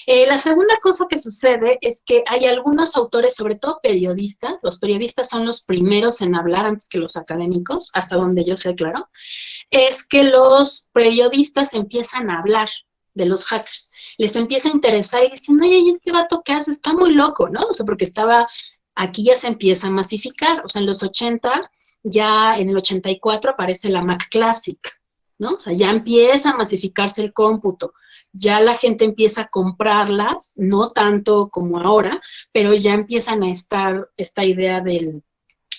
La segunda cosa que sucede es que hay algunos autores, sobre todo periodistas, los periodistas son los primeros en hablar antes que los académicos, hasta donde yo sé, claro, es que los periodistas empiezan a hablar de los hackers, les empieza a interesar y dicen, oye, ¿y este vato qué hace? Está muy loco, ¿no? O sea, porque aquí ya se empieza a masificar, o sea, en los 80, ya en el 84 aparece la Mac Classic, ¿no? O sea, ya empieza a masificarse el cómputo, ya la gente empieza a comprarlas, no tanto como ahora, pero ya empiezan a estar esta idea de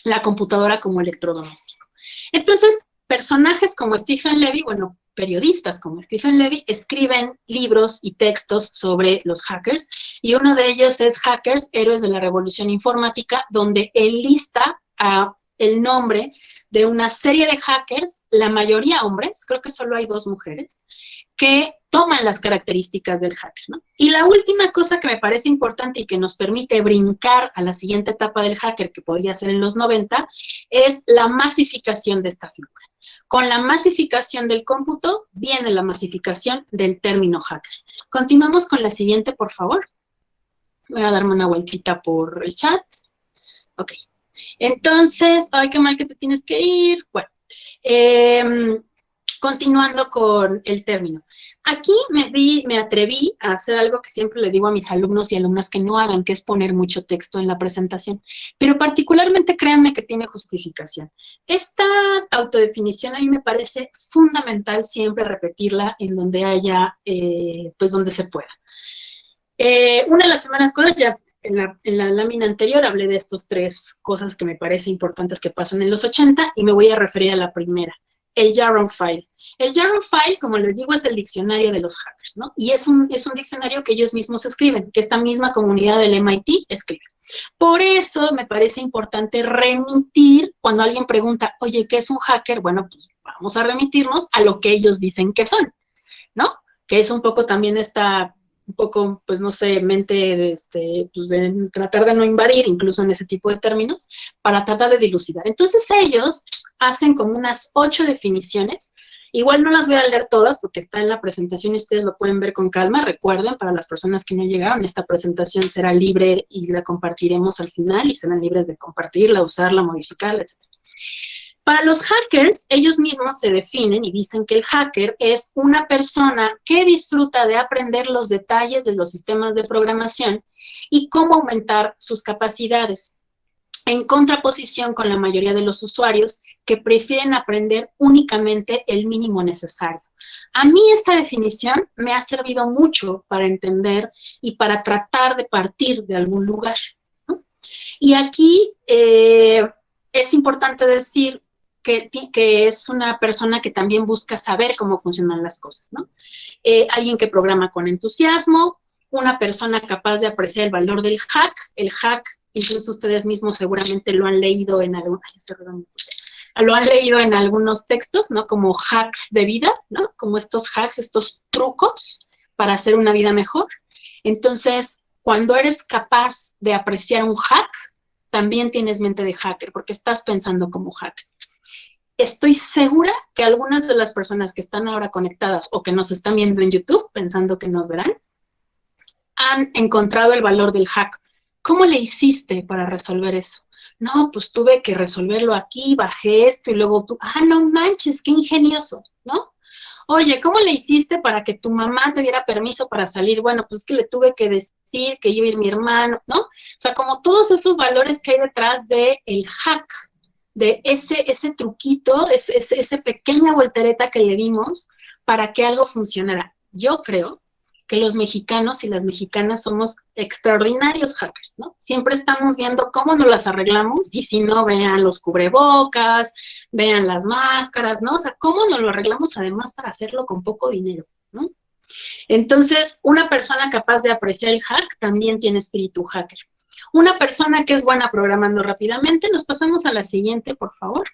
la computadora como electrodoméstico. Entonces, personajes como Stephen Levy, bueno, periodistas como Stephen Levy, escriben libros y textos sobre los hackers, y uno de ellos es Hackers, Héroes de la Revolución Informática, donde él lista el nombre de una serie de hackers, la mayoría hombres, creo que solo hay 2 mujeres, que toman las características del hacker, ¿no? Y la última cosa que me parece importante y que nos permite brincar a la siguiente etapa del hacker, que podría ser en los 90, es la masificación de esta figura. Con la masificación del cómputo viene la masificación del término hacker. Continuamos con la siguiente, por favor. Voy a darme una vueltita por el chat. Ok. Entonces, ay, qué mal que te tienes que ir. Bueno, continuando con el término. Aquí me atreví a hacer algo que siempre le digo a mis alumnos y alumnas que no hagan, que es poner mucho texto en la presentación. Pero particularmente créanme que tiene justificación. Esta autodefinición a mí me parece fundamental siempre repetirla en donde haya, pues donde se pueda. Una de las primeras cosas, ya en la lámina anterior hablé de estas tres cosas que me parece importantes que pasan en los 80 y me voy a referir a la primera, el Jarron File. El Jarron File, como les digo, es el diccionario de los hackers, ¿no? Y es un diccionario que ellos mismos escriben, que esta misma comunidad del MIT escribe. Por eso me parece importante remitir, cuando alguien pregunta, oye, ¿qué es un hacker? Bueno, pues vamos a remitirnos a lo que ellos dicen que son, ¿no? Que es un poco también un poco, pues no sé, mente pues de tratar de no invadir, incluso en ese tipo de términos, para tratar de dilucidar. Entonces ellos hacen como unas 8 definiciones. Igual no las voy a leer todas porque está en la presentación y ustedes lo pueden ver con calma. Recuerden, para las personas que no llegaron, esta presentación será libre y la compartiremos al final y serán libres de compartirla, usarla, modificarla, etc. Para los hackers, ellos mismos se definen y dicen que el hacker es una persona que disfruta de aprender los detalles de los sistemas de programación y cómo aumentar sus capacidades, en contraposición con la mayoría de los usuarios que prefieren aprender únicamente el mínimo necesario. A mí esta definición me ha servido mucho para entender y para tratar de partir de algún lugar, ¿no? Y aquí es importante decir que es una persona que también busca saber cómo funcionan las cosas, ¿no? Alguien que programa con entusiasmo, una persona capaz de apreciar el valor del hack. El hack, incluso ustedes mismos seguramente lo han leído en algunos textos, ¿no? Como hacks de vida, ¿no? Como estos hacks, estos trucos para hacer una vida mejor. Entonces, cuando eres capaz de apreciar un hack, también tienes mente de hacker, porque estás pensando como hacker. Estoy segura que algunas de las personas que están ahora conectadas o que nos están viendo en YouTube, pensando que nos verán, han encontrado el valor del hack. ¿Cómo le hiciste para resolver eso? No, pues tuve que resolverlo aquí, bajé esto y luego tú, no manches, qué ingenioso, ¿no? Oye, ¿cómo le hiciste para que tu mamá te diera permiso para salir? Bueno, pues que le tuve que decir que yo y mi hermano, ¿no? O sea, como todos esos valores que hay detrás del hack, de ese truquito, esa pequeña voltereta que le dimos para que algo funcionara. Yo creo que los mexicanos y las mexicanas somos extraordinarios hackers, ¿no? Siempre estamos viendo cómo nos las arreglamos y si no, vean los cubrebocas, vean las máscaras, ¿no? O sea, cómo nos lo arreglamos además para hacerlo con poco dinero, ¿no? Entonces, una persona capaz de apreciar el hack también tiene espíritu hacker. Una persona que es buena programando rápidamente, nos pasamos a la siguiente, por favor.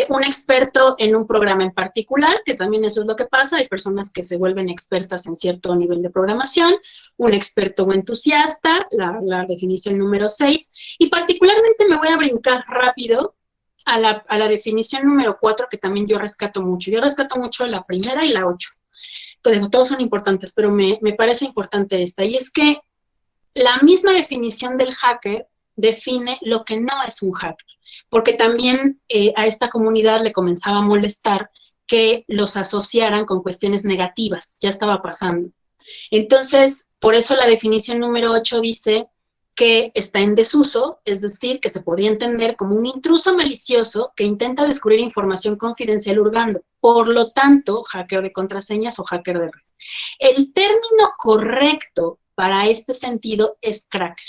Un experto en un programa en particular, que también eso es lo que pasa, hay personas que se vuelven expertas en cierto nivel de programación, un experto o entusiasta, la definición número 6, y particularmente me voy a brincar rápido a la definición número 4, que también yo rescato mucho. Yo rescato mucho la primera y la 8. Entonces, todos son importantes, pero me parece importante esta, y es que la misma definición del hacker define lo que no es un hacker, porque también a esta comunidad le comenzaba a molestar que los asociaran con cuestiones negativas, ya estaba pasando. Entonces, por eso la definición número 8 dice que está en desuso, es decir, que se podría entender como un intruso malicioso que intenta descubrir información confidencial hurgando. Por lo tanto, hacker de contraseñas o hacker de red. El término correcto para este sentido es cracker.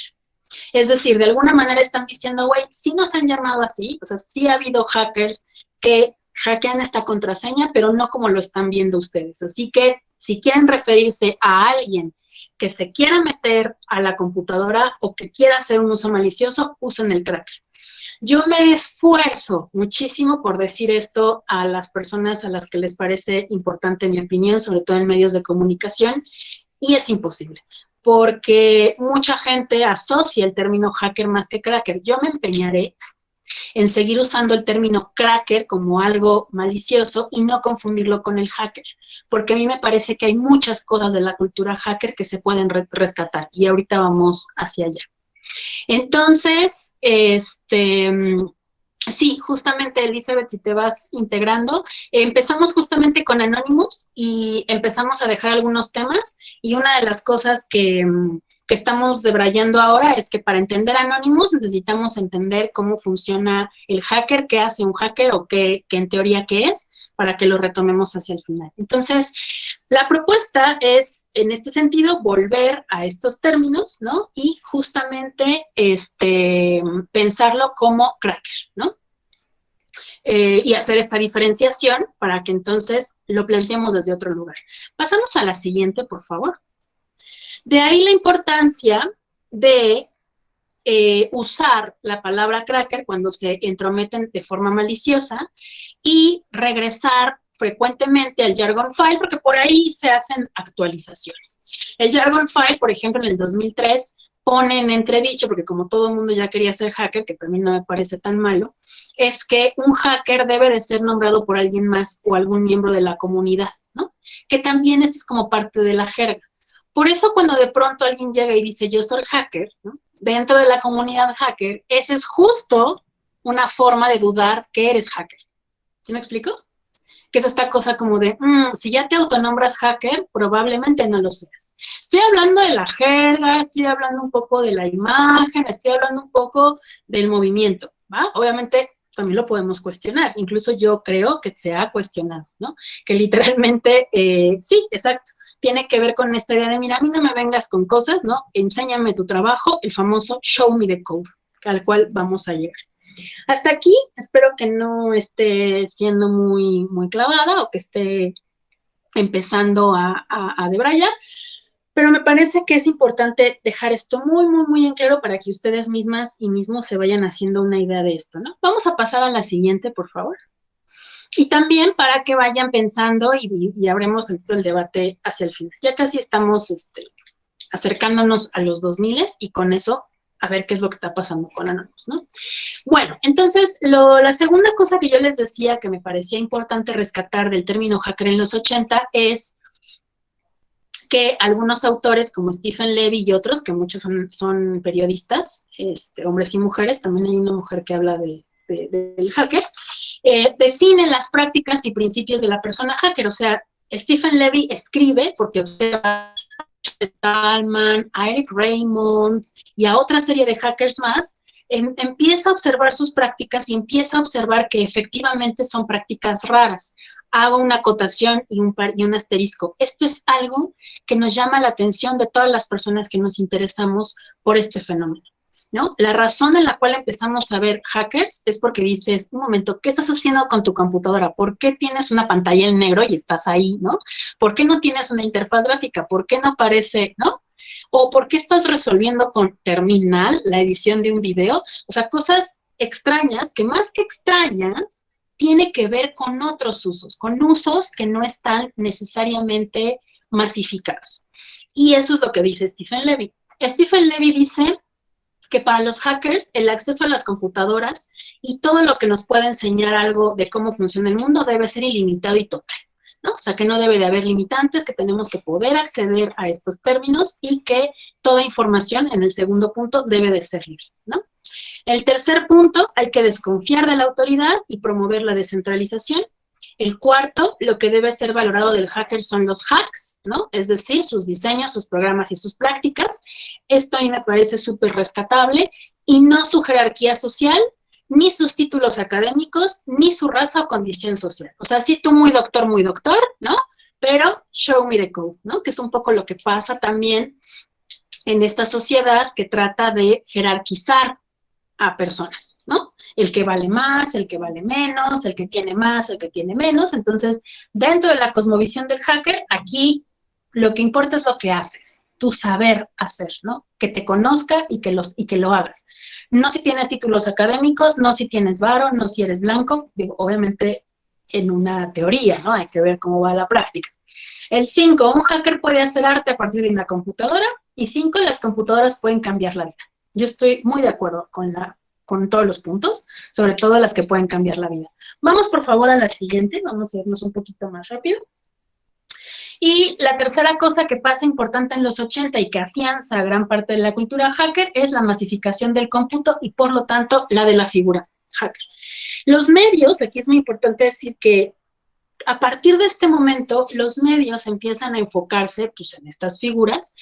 Es decir, de alguna manera están diciendo, güey, sí nos han llamado así, o sea, sí ha habido hackers que hackean esta contraseña, pero no como lo están viendo ustedes. Así que, si quieren referirse a alguien que se quiera meter a la computadora o que quiera hacer un uso malicioso, usen el cracker. Yo me esfuerzo muchísimo por decir esto a las personas a las que les parece importante mi opinión, sobre todo en medios de comunicación, y es imposible, porque mucha gente asocia el término hacker más que cracker. Yo me empeñaré en seguir usando el término cracker como algo malicioso y no confundirlo con el hacker, porque a mí me parece que hay muchas cosas de la cultura hacker que se pueden rescatar, y ahorita vamos hacia allá. Entonces, sí, justamente, Elizabeth, si te vas integrando, empezamos justamente con Anonymous y empezamos a dejar algunos temas, y una de las cosas que estamos debrayando ahora es que para entender Anonymous necesitamos entender cómo funciona el hacker, qué hace un hacker o qué en teoría qué es, para que lo retomemos hacia el final. Entonces, La propuesta es, en este sentido, volver a estos términos, ¿no? Y justamente pensarlo como cracker, ¿no? Y hacer esta diferenciación para que entonces lo planteemos desde otro lugar. Pasamos a la siguiente, por favor. De ahí la importancia de usar la palabra cracker cuando se entrometen de forma maliciosa y regresar frecuentemente al jargon file, porque por ahí se hacen actualizaciones. El jargon file, por ejemplo, en el 2003 pone en entredicho, porque como todo el mundo ya quería ser hacker, que también no me parece tan malo, es que un hacker debe de ser nombrado por alguien más o algún miembro de la comunidad, ¿no? Que también esto es como parte de la jerga. Por eso cuando de pronto alguien llega y dice yo soy hacker, ¿no? Dentro de la comunidad hacker, esa es justo una forma de dudar que eres hacker. ¿Sí me explico? Que es esta cosa como de, si ya te autonombras hacker, probablemente no lo seas. Estoy hablando de la jerga, estoy hablando un poco de la imagen, estoy hablando un poco del movimiento, ¿va? Obviamente también lo podemos cuestionar, incluso yo creo que se ha cuestionado, ¿no? Que literalmente, sí, exacto, tiene que ver con esta idea de, mira, a mí no me vengas con cosas, ¿no? Enséñame tu trabajo, el famoso show me the code, al cual vamos a llegar. Hasta aquí, espero que no esté siendo muy, muy clavada o que esté empezando a debrayar, pero me parece que es importante dejar esto muy, muy, muy en claro para que ustedes mismas y mismos se vayan haciendo una idea de esto, ¿no? Vamos a pasar a la siguiente, por favor. Y también para que vayan pensando y abremos el debate hacia el final. Ya casi estamos acercándonos a los 2000 y con eso a ver qué es lo que está pasando con Anonymous, ¿no? Bueno, entonces, la segunda cosa que yo les decía que me parecía importante rescatar del término hacker en los 80 es que algunos autores como Stephen Levy y otros, que muchos son periodistas, hombres y mujeres, también hay una mujer que habla del hacker, definen las prácticas y principios de la persona hacker. O sea, Stephen Levy escribe porque observa a Stallman, a Eric Raymond y a otra serie de hackers más, empieza a observar sus prácticas y empieza a observar que efectivamente son prácticas raras. Hago una acotación y un asterisco. Esto es algo que nos llama la atención de todas las personas que nos interesamos por este fenómeno, ¿no? La razón en la cual empezamos a ver hackers es porque dices, un momento, ¿qué estás haciendo con tu computadora? ¿Por qué tienes una pantalla en negro y estás ahí, ¿no? ¿Por qué no tienes una interfaz gráfica? ¿Por qué no aparece, ¿no? ¿O por qué estás resolviendo con terminal la edición de un video? O sea, cosas extrañas, que más que extrañas, tiene que ver con otros usos, con usos que no están necesariamente masificados. Y eso es lo que dice Stephen Levy. Stephen Levy dice que para los hackers el acceso a las computadoras y todo lo que nos pueda enseñar algo de cómo funciona el mundo debe ser ilimitado y total, ¿no? O sea, que no debe de haber limitantes, que tenemos que poder acceder a estos términos y que toda información, en el segundo punto, debe de ser libre, ¿no? El tercer punto, hay que desconfiar de la autoridad y promover la descentralización. El cuarto, lo que debe ser valorado del hacker son los hacks, ¿no? Es decir, sus diseños, sus programas y sus prácticas. Esto a mí me parece súper rescatable y no su jerarquía social, ni sus títulos académicos, ni su raza o condición social. O sea, sí tú muy doctor, ¿no? Pero show me the code, ¿no? Que es un poco lo que pasa también en esta sociedad que trata de jerarquizar a personas, ¿no? El que vale más, el que vale menos, el que tiene más, el que tiene menos. Entonces, dentro de la cosmovisión del hacker, aquí lo que importa es lo que haces, tu saber hacer, ¿no? Que te conozca y que lo hagas. No si tienes títulos académicos, no si tienes varo, no si eres blanco, digo, obviamente en una teoría, ¿no? Hay que ver cómo va la práctica. El 5, un hacker puede hacer arte a partir de una computadora. Y 5, las computadoras pueden cambiar la vida. Yo estoy muy de acuerdo con todos los puntos, sobre todo las que pueden cambiar la vida. Vamos, por favor, a la siguiente. Vamos a irnos un poquito más rápido. Y la tercera cosa que pasa importante en los 80 y que afianza gran parte de la cultura hacker es la masificación del cómputo y, por lo tanto, la de la figura hacker. Los medios, aquí es muy importante decir que a partir de este momento, los medios empiezan a enfocarse pues, en estas figuras,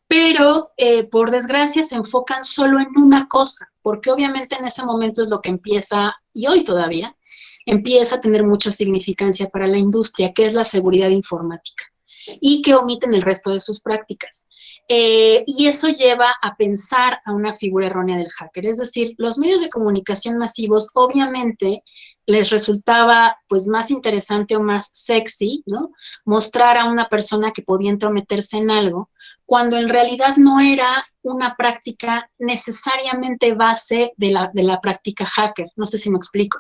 pero por desgracia se enfocan solo en una cosa, porque obviamente en ese momento es lo que empieza, y hoy todavía, empieza a tener mucha significancia para la industria, que es la seguridad informática. y que omiten el resto de sus prácticas. Y eso lleva a pensar a una figura errónea del hacker. Es decir, los medios de comunicación masivos obviamente les resultaba pues más interesante o más sexy, ¿no? Mostrar a una persona que podía entrometerse en algo, cuando en realidad no era una práctica necesariamente base de la práctica hacker. No sé si me explico.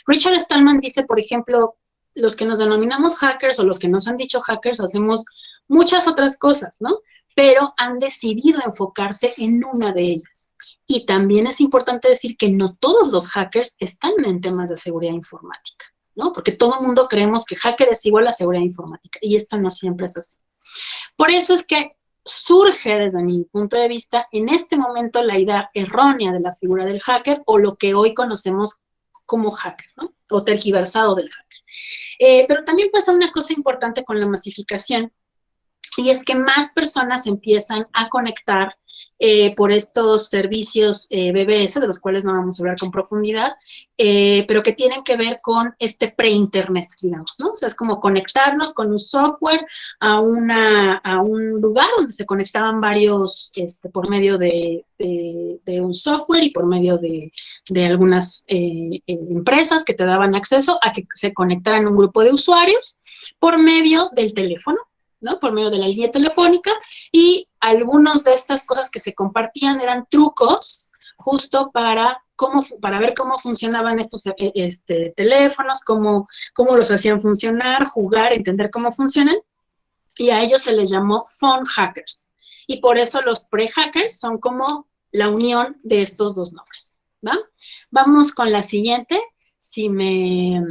Richard Stallman dice, por ejemplo, los que nos denominamos hackers o los que nos han dicho hackers hacemos muchas otras cosas, ¿no? Pero han decidido enfocarse en una de ellas. Y también es importante decir que no todos los hackers están en temas de seguridad informática, ¿no? Porque todo el mundo creemos que hacker es igual a seguridad informática, y esto no siempre es así. Por eso es que surge, desde mi punto de vista, en este momento la idea errónea de la figura del hacker, o lo que hoy conocemos como hacker, ¿no? O tergiversado del hacker. Pero también pasa una cosa importante con la masificación, y es que más personas empiezan a conectar por estos servicios BBS, de los cuales no vamos a hablar con profundidad, pero que tienen que ver con este pre-internet, digamos, ¿no? O sea, es como conectarnos con un software a un lugar donde se conectaban varios por medio de un software y por medio de algunas empresas que te daban acceso a que se conectaran un grupo de usuarios por medio del teléfono, ¿no? Por medio de la línea telefónica, y algunas de estas cosas que se compartían eran trucos justo para ver cómo funcionaban estos teléfonos, cómo los hacían funcionar, jugar, entender cómo funcionan, y a ellos se les llamó phone hackers. Y por eso los pre-hackers son como la unión de estos dos nombres, ¿va? Vamos con la siguiente, si me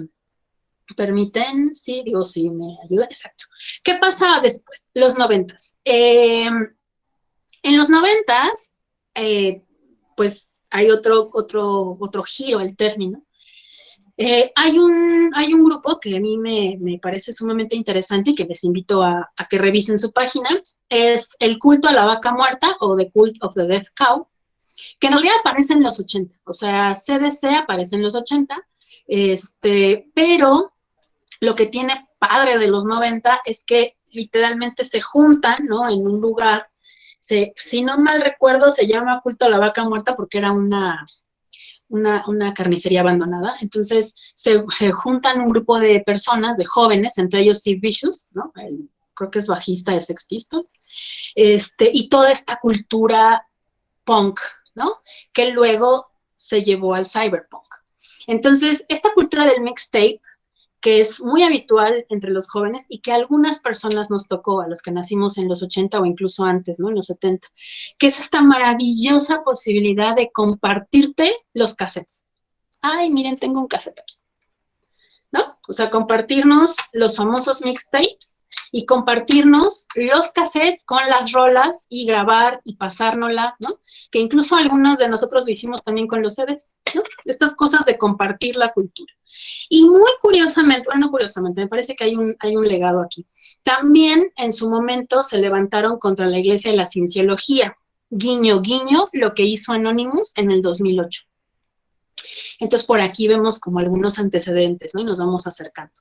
permiten, sí, digo, si me ayuda, exacto. ¿Qué pasa después? Los 90s. En los 90s, pues hay otro giro al término. Hay un grupo que a mí me parece sumamente interesante y que les invito a que revisen su página. Es el culto a la vaca muerta, o The Cult of the Death Cow, que en realidad aparece en los 80. O sea, CDC aparece en los 80, pero lo que tiene padre de los 90 es que literalmente se juntan, ¿no? En un lugar, si no mal recuerdo, se llama Culto a la Vaca Muerta porque era una carnicería abandonada. Entonces se juntan un grupo de personas, de jóvenes, entre ellos Sid Vicious, ¿no? Creo que es bajista de Sex Pistols, y toda esta cultura punk, ¿no? Que luego se llevó al cyberpunk. Entonces, esta cultura del mixtape, que es muy habitual entre los jóvenes y que a algunas personas nos tocó, a los que nacimos en los 80 o incluso antes, ¿no? En los 70, que es esta maravillosa posibilidad de compartirte los cassettes. Ay, miren, tengo un cassette aquí, ¿no? O sea, compartirnos los famosos mixtapes y compartirnos los cassettes con las rolas y grabar y pasárnosla, ¿no? Que incluso algunos de nosotros lo hicimos también con los CDs, ¿no? Estas cosas de compartir la cultura. Y muy curiosamente, bueno, curiosamente, me parece que hay un legado aquí. También en su momento se levantaron contra la Iglesia de la Cienciología, guiño, guiño, lo que hizo Anonymous en el 2008. Entonces, por aquí vemos como algunos antecedentes, ¿no? Y nos vamos acercando.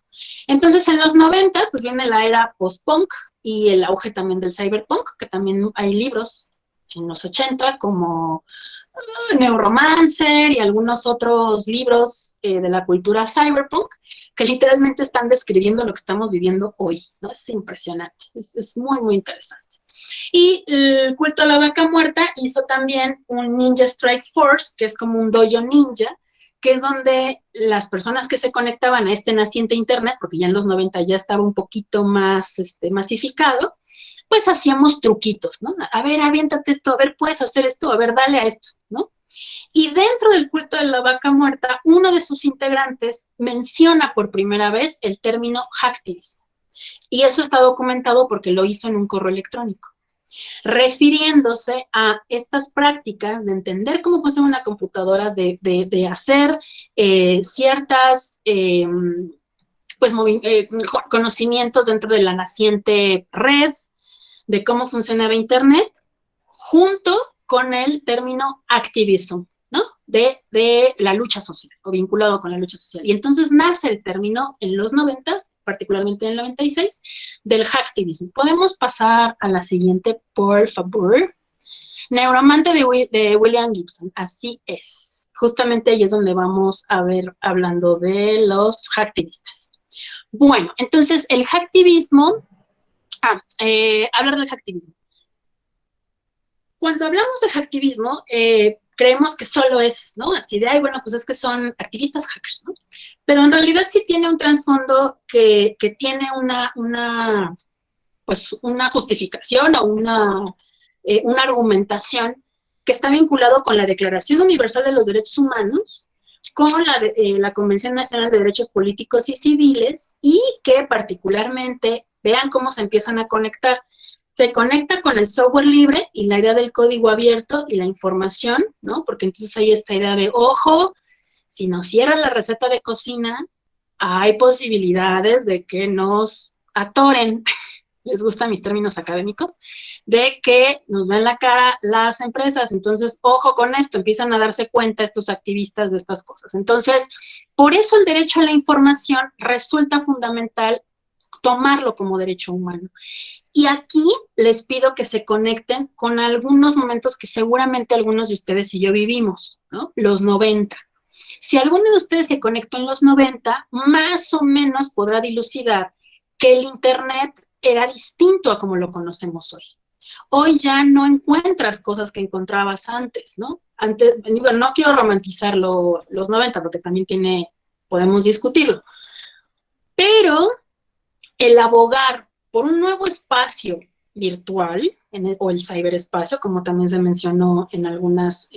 Entonces, en los 90, pues viene la era post-punk y el auge también del cyberpunk, que también hay libros en los 80 como Neuromancer y algunos otros libros de la cultura cyberpunk que literalmente están describiendo lo que estamos viviendo hoy, ¿no? Es impresionante, es muy, muy interesante. Y el culto a la vaca muerta hizo también un Ninja Strike Force, que es como un dojo ninja, que es donde las personas que se conectaban a este naciente internet, porque ya en los 90 ya estaba un poquito más masificado, pues hacíamos truquitos, ¿no? A ver, aviéntate esto, a ver, puedes hacer esto, a ver, dale a esto, ¿no? Y dentro del culto de la vaca muerta, uno de sus integrantes menciona por primera vez el término hacktivismo. Y eso está documentado porque lo hizo en un correo electrónico, refiriéndose a estas prácticas de entender cómo funciona una computadora, de hacer ciertas conocimientos dentro de la naciente red, de cómo funcionaba Internet, junto con el término activism, ¿no? de la lucha social, o vinculado con la lucha social. Y entonces nace el término en los 90, particularmente en el 96, del hacktivismo. Podemos pasar a la siguiente, por favor. Neuromante de William Gibson, así es. Justamente ahí es donde vamos a ver hablando de los hacktivistas. Bueno, entonces el hacktivismo, hablar del hacktivismo. Cuando hablamos de hacktivismo, creemos que solo es, ¿no? Así de, ay, bueno, pues es que son activistas hackers, ¿no? Pero en realidad sí tiene un trasfondo que tiene pues una justificación o una argumentación que está vinculado con la Declaración Universal de los Derechos Humanos, con la Convención Nacional de Derechos Políticos y Civiles, y que particularmente, vean cómo se empiezan a conectar. Se conecta con el software libre y la idea del código abierto y la información, ¿no? Porque entonces hay esta idea de, ojo, si nos cierran la receta de cocina, hay posibilidades de que nos atoren, les gustan mis términos académicos, de que nos ven la cara las empresas. Entonces, ojo con esto, empiezan a darse cuenta estos activistas de estas cosas. Entonces, por eso el derecho a la información resulta fundamental tomarlo como derecho humano. Y aquí les pido que se conecten con algunos momentos que seguramente algunos de ustedes y yo vivimos, ¿no? Los 90. Si alguno de ustedes se conectó en los 90, más o menos podrá dilucidar que el Internet era distinto a como lo conocemos hoy. Hoy ya no encuentras cosas que encontrabas antes, ¿no? Antes, digo, no quiero romantizar los 90 porque también podemos discutirlo, pero el abogar por un nuevo espacio virtual, o el ciberespacio, como también se mencionó en algunas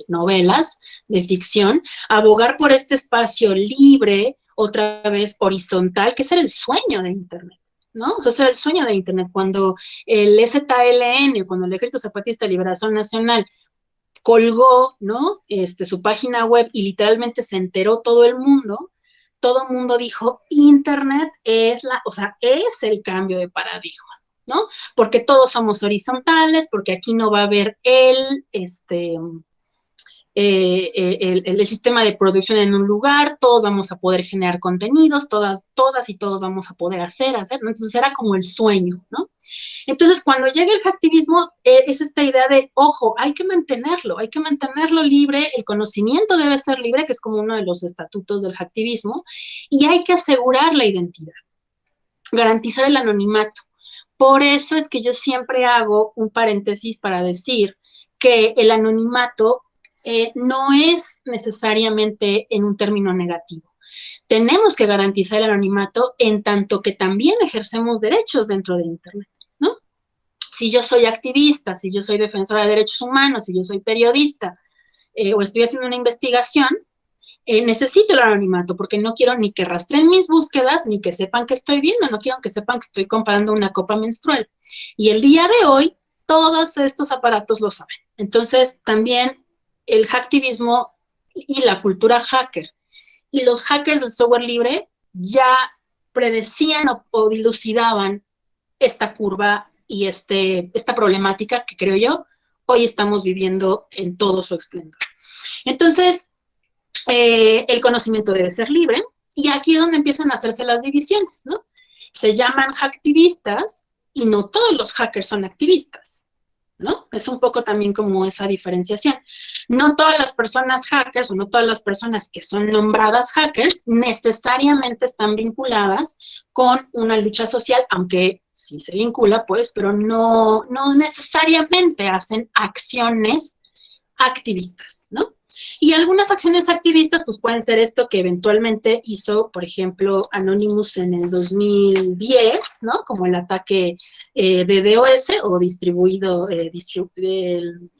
novelas de ficción, abogar por este espacio libre, otra vez horizontal, que ese era el sueño de Internet, ¿no? O sea, ese era el sueño de Internet. Cuando el ZLN, cuando el Ejército Zapatista de Liberación Nacional colgó, ¿no? Su página web y literalmente se enteró todo el mundo dijo, Internet es es el cambio de paradigma, ¿no? Porque todos somos horizontales, porque aquí no va a haber el sistema de producción en un lugar, todos vamos a poder generar contenidos, todas y todos vamos a poder hacer, ¿no? Entonces era como el sueño, ¿no? Entonces, cuando llega el hacktivismo, es esta idea de, ojo, hay que mantenerlo libre, el conocimiento debe ser libre, que es como uno de los estatutos del hacktivismo, y hay que asegurar la identidad, garantizar el anonimato. Por eso es que yo siempre hago un paréntesis para decir que el anonimato no es necesariamente en un término negativo. Tenemos que garantizar el anonimato en tanto que también ejercemos derechos dentro de Internet, ¿no? Si yo soy activista, si yo soy defensora de derechos humanos, si yo soy periodista o estoy haciendo una investigación, necesito el anonimato porque no quiero ni que rastreen mis búsquedas ni que sepan que estoy viendo, no quiero que sepan que estoy comparando una copa menstrual. Y el día de hoy, todos estos aparatos lo saben. Entonces, también el hacktivismo y la cultura hacker y los hackers del software libre ya predecían o dilucidaban esta curva y esta problemática que creo yo hoy estamos viviendo en todo su esplendor. Entonces, el conocimiento debe ser libre y aquí es donde empiezan a hacerse las divisiones, ¿no? Se llaman hacktivistas y no todos los hackers son activistas, ¿no? Es un poco también como esa diferenciación. No todas las personas hackers o no todas las personas que son nombradas hackers necesariamente están vinculadas con una lucha social, aunque sí se vincula, pues, pero no necesariamente hacen acciones activistas, ¿no? Y algunas acciones activistas, pues pueden ser esto que eventualmente hizo, por ejemplo, Anonymous en el 2010, ¿no? Como el ataque de DOS o distribuido,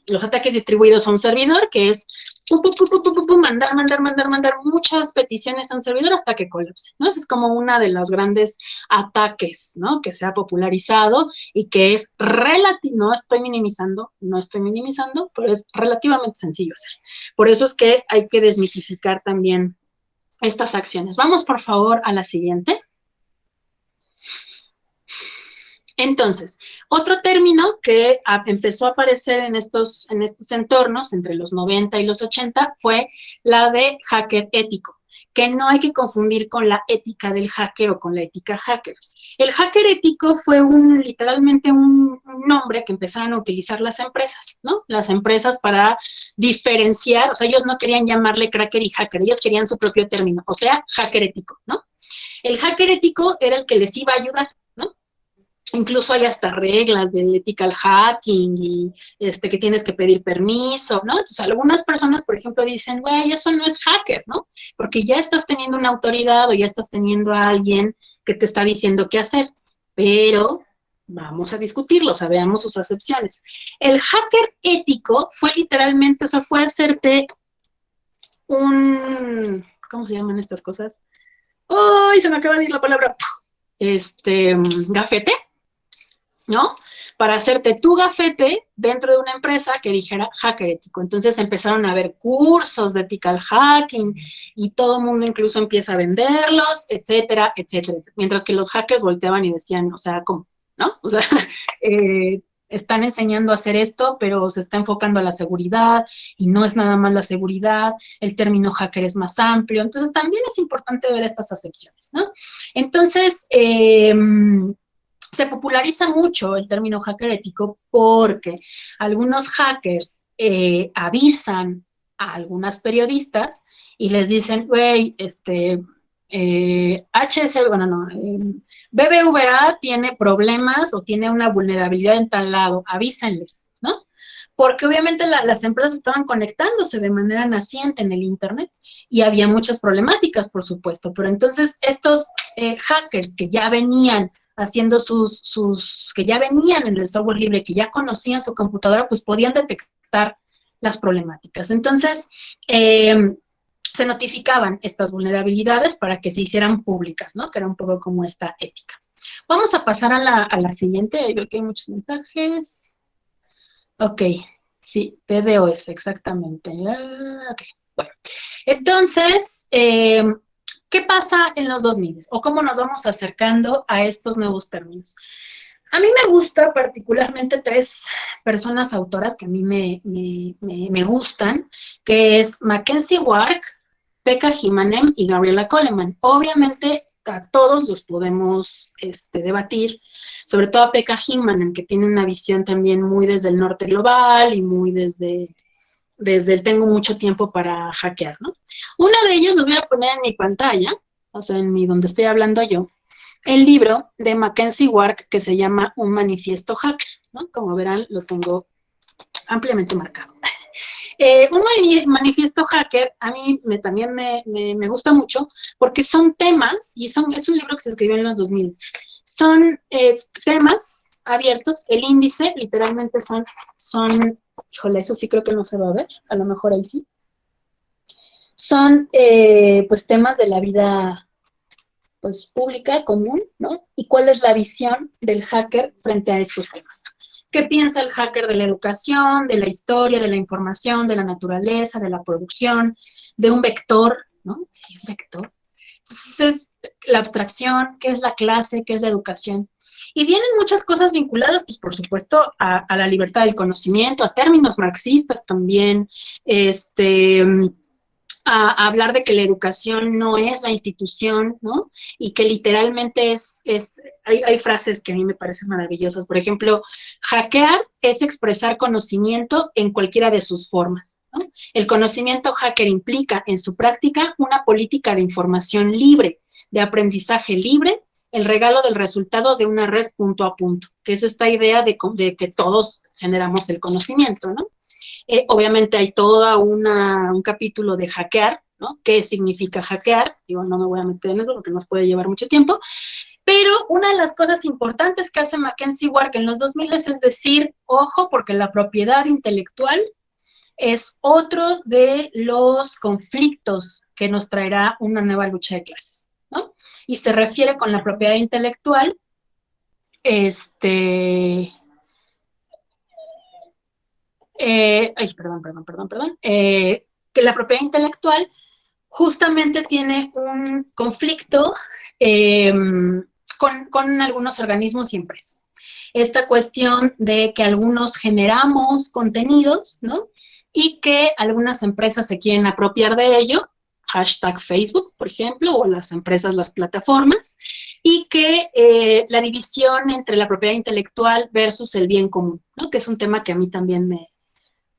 los ataques distribuidos a un servidor, que es mandar muchas peticiones a un servidor hasta que colapse, ¿no? Ese es como una de los grandes ataques, ¿no? Que se ha popularizado y que es no estoy minimizando, pero es relativamente sencillo hacer. Por eso es que hay que desmitificar también estas acciones. Vamos, por favor, a la siguiente. Entonces, otro término que empezó a aparecer en estos entornos entre los 90 y los 80 fue la de hacker ético, que no hay que confundir con la ética del hacker o con la ética hacker. El hacker ético fue literalmente un nombre que empezaron a utilizar las empresas, ¿no? Las empresas para diferenciar, o sea, ellos no querían llamarle cracker y hacker, ellos querían su propio término, o sea, hacker ético, ¿no? El hacker ético era el que les iba a ayudar, ¿no? Incluso hay hasta reglas del ethical hacking y que tienes que pedir permiso, ¿no? Entonces, algunas personas, por ejemplo, dicen, güey, eso no es hacker, ¿no? Porque ya estás teniendo una autoridad o ya estás teniendo a alguien que te está diciendo qué hacer. Pero vamos a discutirlo, o sea, veamos sus acepciones. El hacker ético fue literalmente, o sea, fue hacerte ¿cómo se llaman estas cosas? ¡Ay, se me acaba de ir la palabra! Gafete, ¿no? Para hacerte tu gafete dentro de una empresa que dijera hacker ético. Entonces empezaron a haber cursos de ethical hacking y todo el mundo incluso empieza a venderlos, etcétera, etcétera. Mientras que los hackers volteaban y decían, o sea, ¿cómo? ¿No? O sea, están enseñando a hacer esto, pero se está enfocando a la seguridad y no es nada más la seguridad, el término hacker es más amplio. Entonces también es importante ver estas acepciones, ¿no? Entonces, se populariza mucho el término hacker ético porque algunos hackers avisan a algunas periodistas y les dicen, güey, BBVA tiene problemas o tiene una vulnerabilidad en tal lado, avísenles, ¿no? Porque obviamente las empresas estaban conectándose de manera naciente en el Internet y había muchas problemáticas, por supuesto, pero entonces estos hackers que ya venían haciendo que ya venían en el software libre, que ya conocían su computadora, pues podían detectar las problemáticas. Entonces, se notificaban estas vulnerabilidades para que se hicieran públicas, ¿no? Que era un poco como esta ética. Vamos a pasar a la siguiente. Veo que hay muchos mensajes. Ok, sí, PDoS, exactamente. Ok, bueno. Entonces, ¿qué pasa en los 2000? ¿O cómo nos vamos acercando a estos nuevos términos? A mí me gusta particularmente tres personas autoras que a mí me gustan, que es Mackenzie Wark, Pekka Himanen y Gabriela Coleman. Obviamente a todos los podemos debatir, sobre todo a Pekka Himanen, que tiene una visión también muy desde el norte global y muy desde el tengo mucho tiempo para hackear, ¿no? Uno de ellos los voy a poner en mi pantalla, o sea, donde estoy hablando yo, el libro de Mackenzie Wark que se llama Un manifiesto hacker, ¿no? Como verán, lo tengo ampliamente marcado. Un manifiesto hacker a mí también me gusta mucho porque son temas, y es un libro que se escribió en los 2000, son temas abiertos, el índice literalmente son, híjole, eso sí creo que no se va a ver, a lo mejor ahí sí, son pues temas de la vida pues pública, común, ¿no? Y cuál es la visión del hacker frente a estos temas. ¿Qué piensa el hacker de la educación, de la historia, de la información, de la naturaleza, de la producción, de un vector, ¿no? Sí, es vector. Entonces, la abstracción, qué es la clase, qué es la educación. Y vienen muchas cosas vinculadas, pues por supuesto, a la libertad del conocimiento, a términos marxistas también, a hablar de que la educación no es la institución, ¿no? Y que literalmente hay frases que a mí me parecen maravillosas. Por ejemplo, hackear es expresar conocimiento en cualquiera de sus formas, ¿no? El conocimiento hacker implica en su práctica una política de información libre, de aprendizaje libre, el regalo del resultado de una red punto a punto, que es esta idea de que todos generamos el conocimiento, ¿no? Obviamente hay todo un capítulo de hackear, ¿no? ¿Qué significa hackear? Digo, no me voy a meter en eso porque nos puede llevar mucho tiempo, pero una de las cosas importantes que hace Mackenzie Wark en los 2000 es decir, ojo, porque la propiedad intelectual es otro de los conflictos que nos traerá una nueva lucha de clases, ¿no? Y se refiere con la propiedad intelectual, que la propiedad intelectual justamente tiene un conflicto con algunos organismos y empresas. esta cuestión de que algunos generamos contenidos, ¿no? Y que algunas empresas se quieren apropiar de ello, hashtag Facebook, por ejemplo, o las empresas, las plataformas, y que la división entre la propiedad intelectual versus el bien común, ¿no? Que es un tema que a mí también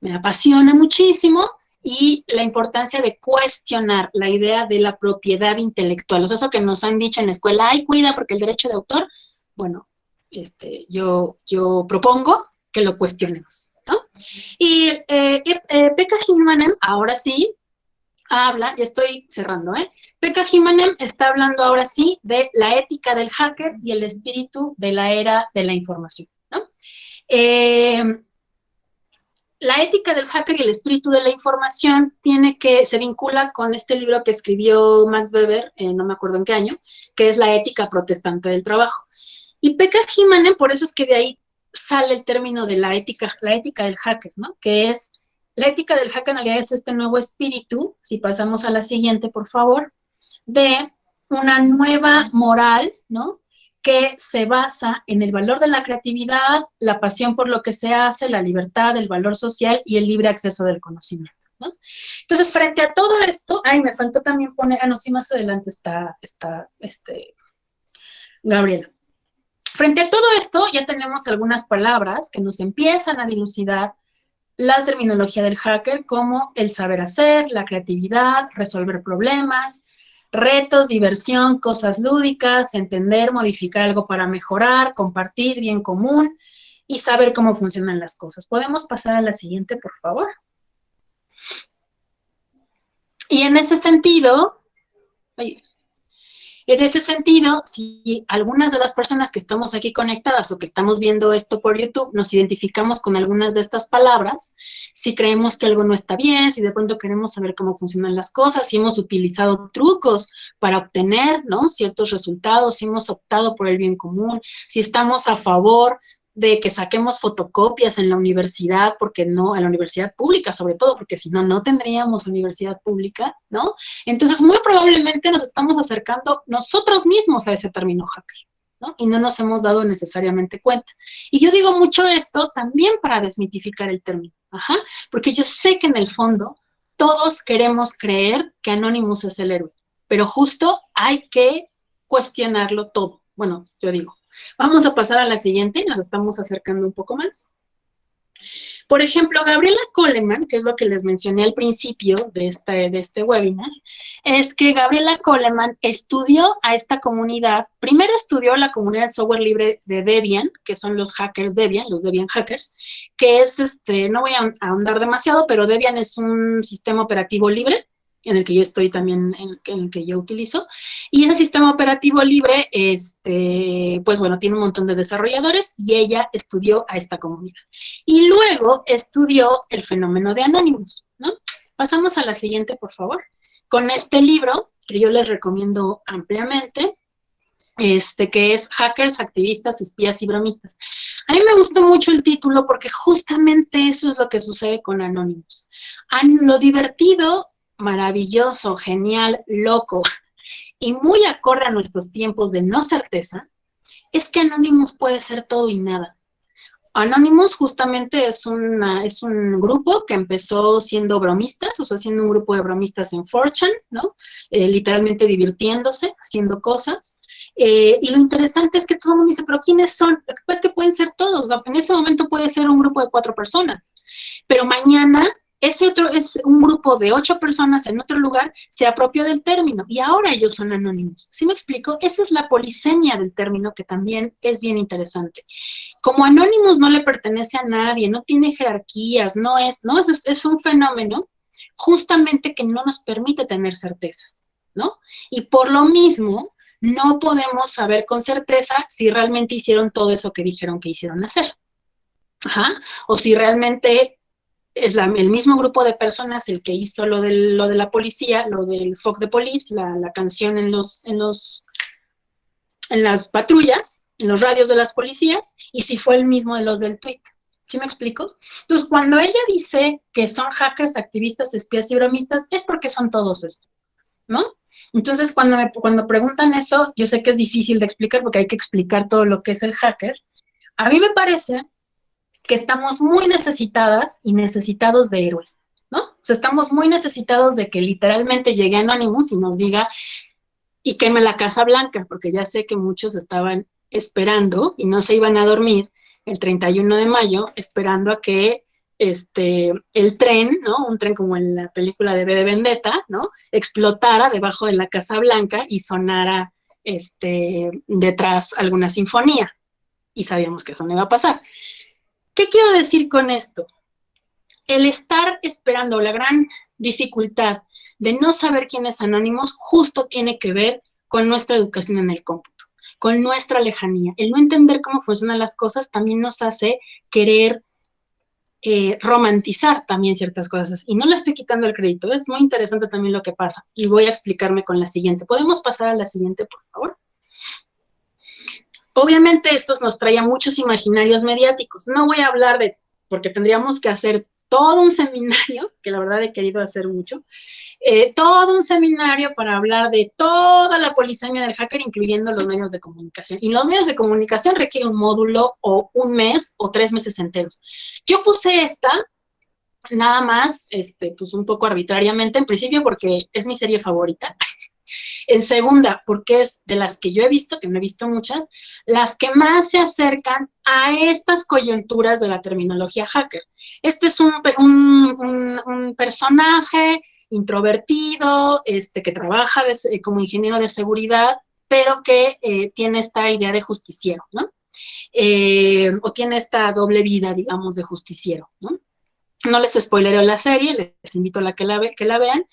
me apasiona muchísimo, y la importancia de cuestionar la idea de la propiedad intelectual. O sea, eso que nos han dicho en la escuela, ay, cuida porque el derecho de autor, bueno, yo propongo que lo cuestionemos, ¿no? Y Pekka Hinmanen, ahora sí, habla, ya estoy cerrando, Pekka Hinmanen está hablando ahora sí de la ética del hacker y el espíritu de la era de la información, ¿no? La ética del hacker y el espíritu de la información se vincula con este libro que escribió Max Weber, no me acuerdo en qué año, que es La ética protestante del trabajo. Y Pekka Hinmanen, por eso es que de ahí sale el término de la ética del hacker, ¿no? Que es, la ética del hacker en realidad es este nuevo espíritu, si pasamos a la siguiente, por favor, de una nueva moral, ¿no? Que se basa en el valor de la creatividad, la pasión por lo que se hace, la libertad, el valor social y el libre acceso del conocimiento, ¿no? Entonces, frente a todo esto, me faltó también poner, no, sí, más adelante está Gabriela. Frente a todo esto, ya tenemos algunas palabras que nos empiezan a dilucidar la terminología del hacker, como el saber hacer, la creatividad, resolver problemas, retos, diversión, cosas lúdicas, entender, modificar algo para mejorar, compartir, bien común y saber cómo funcionan las cosas. ¿Podemos pasar a la siguiente, por favor? Y en ese sentido, si algunas de las personas que estamos aquí conectadas o que estamos viendo esto por YouTube nos identificamos con algunas de estas palabras, si creemos que algo no está bien, si de pronto queremos saber cómo funcionan las cosas, si hemos utilizado trucos para obtener, ¿no?, ciertos resultados, si hemos optado por el bien común, si estamos a favor de que saquemos fotocopias en la universidad, porque no, en la universidad pública sobre todo, porque si no, no tendríamos universidad pública, ¿no? Entonces, muy probablemente nos estamos acercando nosotros mismos a ese término hacker, ¿no? Y no nos hemos dado necesariamente cuenta. Y yo digo mucho esto también para desmitificar el término, porque yo sé que en el fondo todos queremos creer que Anonymous es el héroe, pero justo hay que cuestionarlo todo. Bueno, yo digo. Vamos a pasar a la siguiente, nos estamos acercando un poco más. Por ejemplo, Gabriela Coleman, que es lo que les mencioné al principio de este webinar, es que Gabriela Coleman estudió a esta comunidad, primero estudió la comunidad de software libre de Debian, que son los hackers Debian, los Debian hackers, que es, no voy a ahondar demasiado, pero Debian es un sistema operativo libre, en el que yo estoy también, en el que yo utilizo, y ese sistema operativo libre, pues bueno, tiene un montón de desarrolladores, y ella estudió a esta comunidad. Y luego estudió el fenómeno de Anonymous, ¿no? Pasamos a la siguiente, por favor. Con este libro, que yo les recomiendo ampliamente, que es Hackers, Activistas, Espías y Bromistas. A mí me gustó mucho el título porque justamente eso es lo que sucede con Anonymous. Lo divertido, maravilloso, genial, loco y muy acorde a nuestros tiempos de no certeza, es que Anonymous puede ser todo y nada. Anonymous justamente es un grupo que empezó siendo bromistas, o sea, siendo un grupo de bromistas en 4chan, ¿no? Literalmente divirtiéndose, haciendo cosas. Y lo interesante es que todo el mundo dice, ¿pero quiénes son? Lo que pasa es que pueden ser todos, o sea, en ese momento puede ser un grupo de 4 personas, pero mañana ese otro es un grupo de 8 personas en otro lugar, se apropió del término y ahora ellos son anónimos. ¿Sí me explico? Esa es la polisemia del término, que también es bien interesante. Como Anonymous no le pertenece a nadie, no tiene jerarquías, es un fenómeno justamente que no nos permite tener certezas, ¿no? Y por lo mismo, no podemos saber con certeza si realmente hicieron todo eso que dijeron que hicieron hacer. O si realmente es el mismo grupo de personas el que hizo lo de la policía, lo del Fuck the Police, la canción en las patrullas, en los radios de las policías, y si fue el mismo de los del tweet. ¿Sí me explico? Entonces, cuando ella dice que son hackers, activistas, espías y bromistas, es porque son todos estos, ¿no? Entonces, cuando preguntan eso, yo sé que es difícil de explicar porque hay que explicar todo lo que es el hacker. A mí me parece que estamos muy necesitadas y necesitados de héroes, ¿no? O sea, estamos muy necesitados de que literalmente llegue Anonymous y nos diga y queme la Casa Blanca, porque ya sé que muchos estaban esperando y no se iban a dormir el 31 de mayo esperando a que el tren, ¿no? Un tren como en la película de V de Vendetta, ¿no? Explotara debajo de la Casa Blanca y sonara detrás alguna sinfonía. Y sabíamos que eso no iba a pasar. ¿Qué quiero decir con esto? El estar esperando, la gran dificultad de no saber quién es Anonymous, justo tiene que ver con nuestra educación en el cómputo, con nuestra lejanía. El no entender cómo funcionan las cosas también nos hace querer romantizar también ciertas cosas. Y no le estoy quitando el crédito, es muy interesante también lo que pasa. Y voy a explicarme con la siguiente. ¿Podemos pasar a la siguiente, por favor? Obviamente esto nos trae a muchos imaginarios mediáticos. No voy a hablar de, porque tendríamos que hacer todo un seminario, que la verdad he querido hacer mucho, todo un seminario para hablar de toda la polisemia del hacker, incluyendo los medios de comunicación. Y los medios de comunicación requieren un módulo o un mes o 3 meses enteros. Yo puse esta nada más, pues un poco arbitrariamente, en principio porque es mi serie favorita. En segunda, porque es de las que yo he visto, que no he visto muchas, las que más se acercan a estas coyunturas de la terminología hacker. Este es un personaje introvertido, que trabaja como ingeniero de seguridad, pero que tiene esta idea de justiciero, ¿no? O tiene esta doble vida, digamos, de justiciero, ¿no? No les spoilereo la serie, les invito a que la vean.